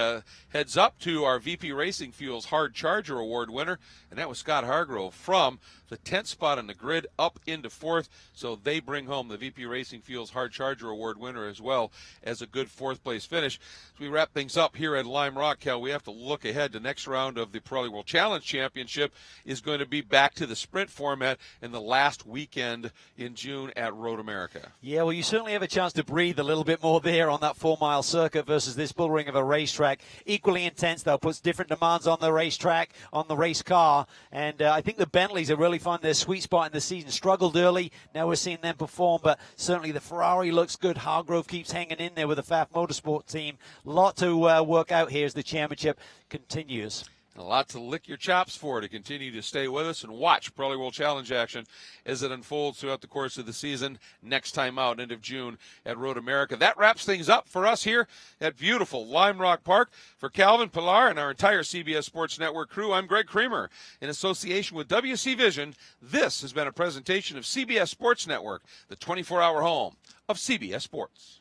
heads up to our VP Racing Fuels Hard Charger Award winner, and that was Scott Hargrove from the 10th spot on the grid up into 4th. So they bring home the VP Racing Fuels Hard Charger Award winner as well as a good 4th-place finish. As we wrap things up here at Lime Rock, Cal, we have to look ahead. The next round of the Pirelli World Challenge Championship is going to be back to the sprint format in the last weekend in June at Road America. Yeah, well, you certainly have a chance to breathe a little bit more there on that 4-mile circuit versus this bull ring of a racetrack. Equally intense, though, puts different demands on the racetrack, on the race car. And I think the Bentleys have really found their sweet spot in the season. Struggled early. Now we're seeing them perform, but certainly the Ferrari looks good. Hargrove keeps hanging in there with the FAF Motorsport team. A lot to work out here as the championship continues. A lot to lick your chops for to continue to stay with us and watch Pirelli World Challenge action as it unfolds throughout the course of the season. Next time out, end of June at Road America. That wraps things up for us here at beautiful Lime Rock Park. For Calvin Pillar and our entire CBS Sports Network crew, I'm Greg Creamer. In association with WC Vision, this has been a presentation of CBS Sports Network, the 24-hour home of CBS Sports.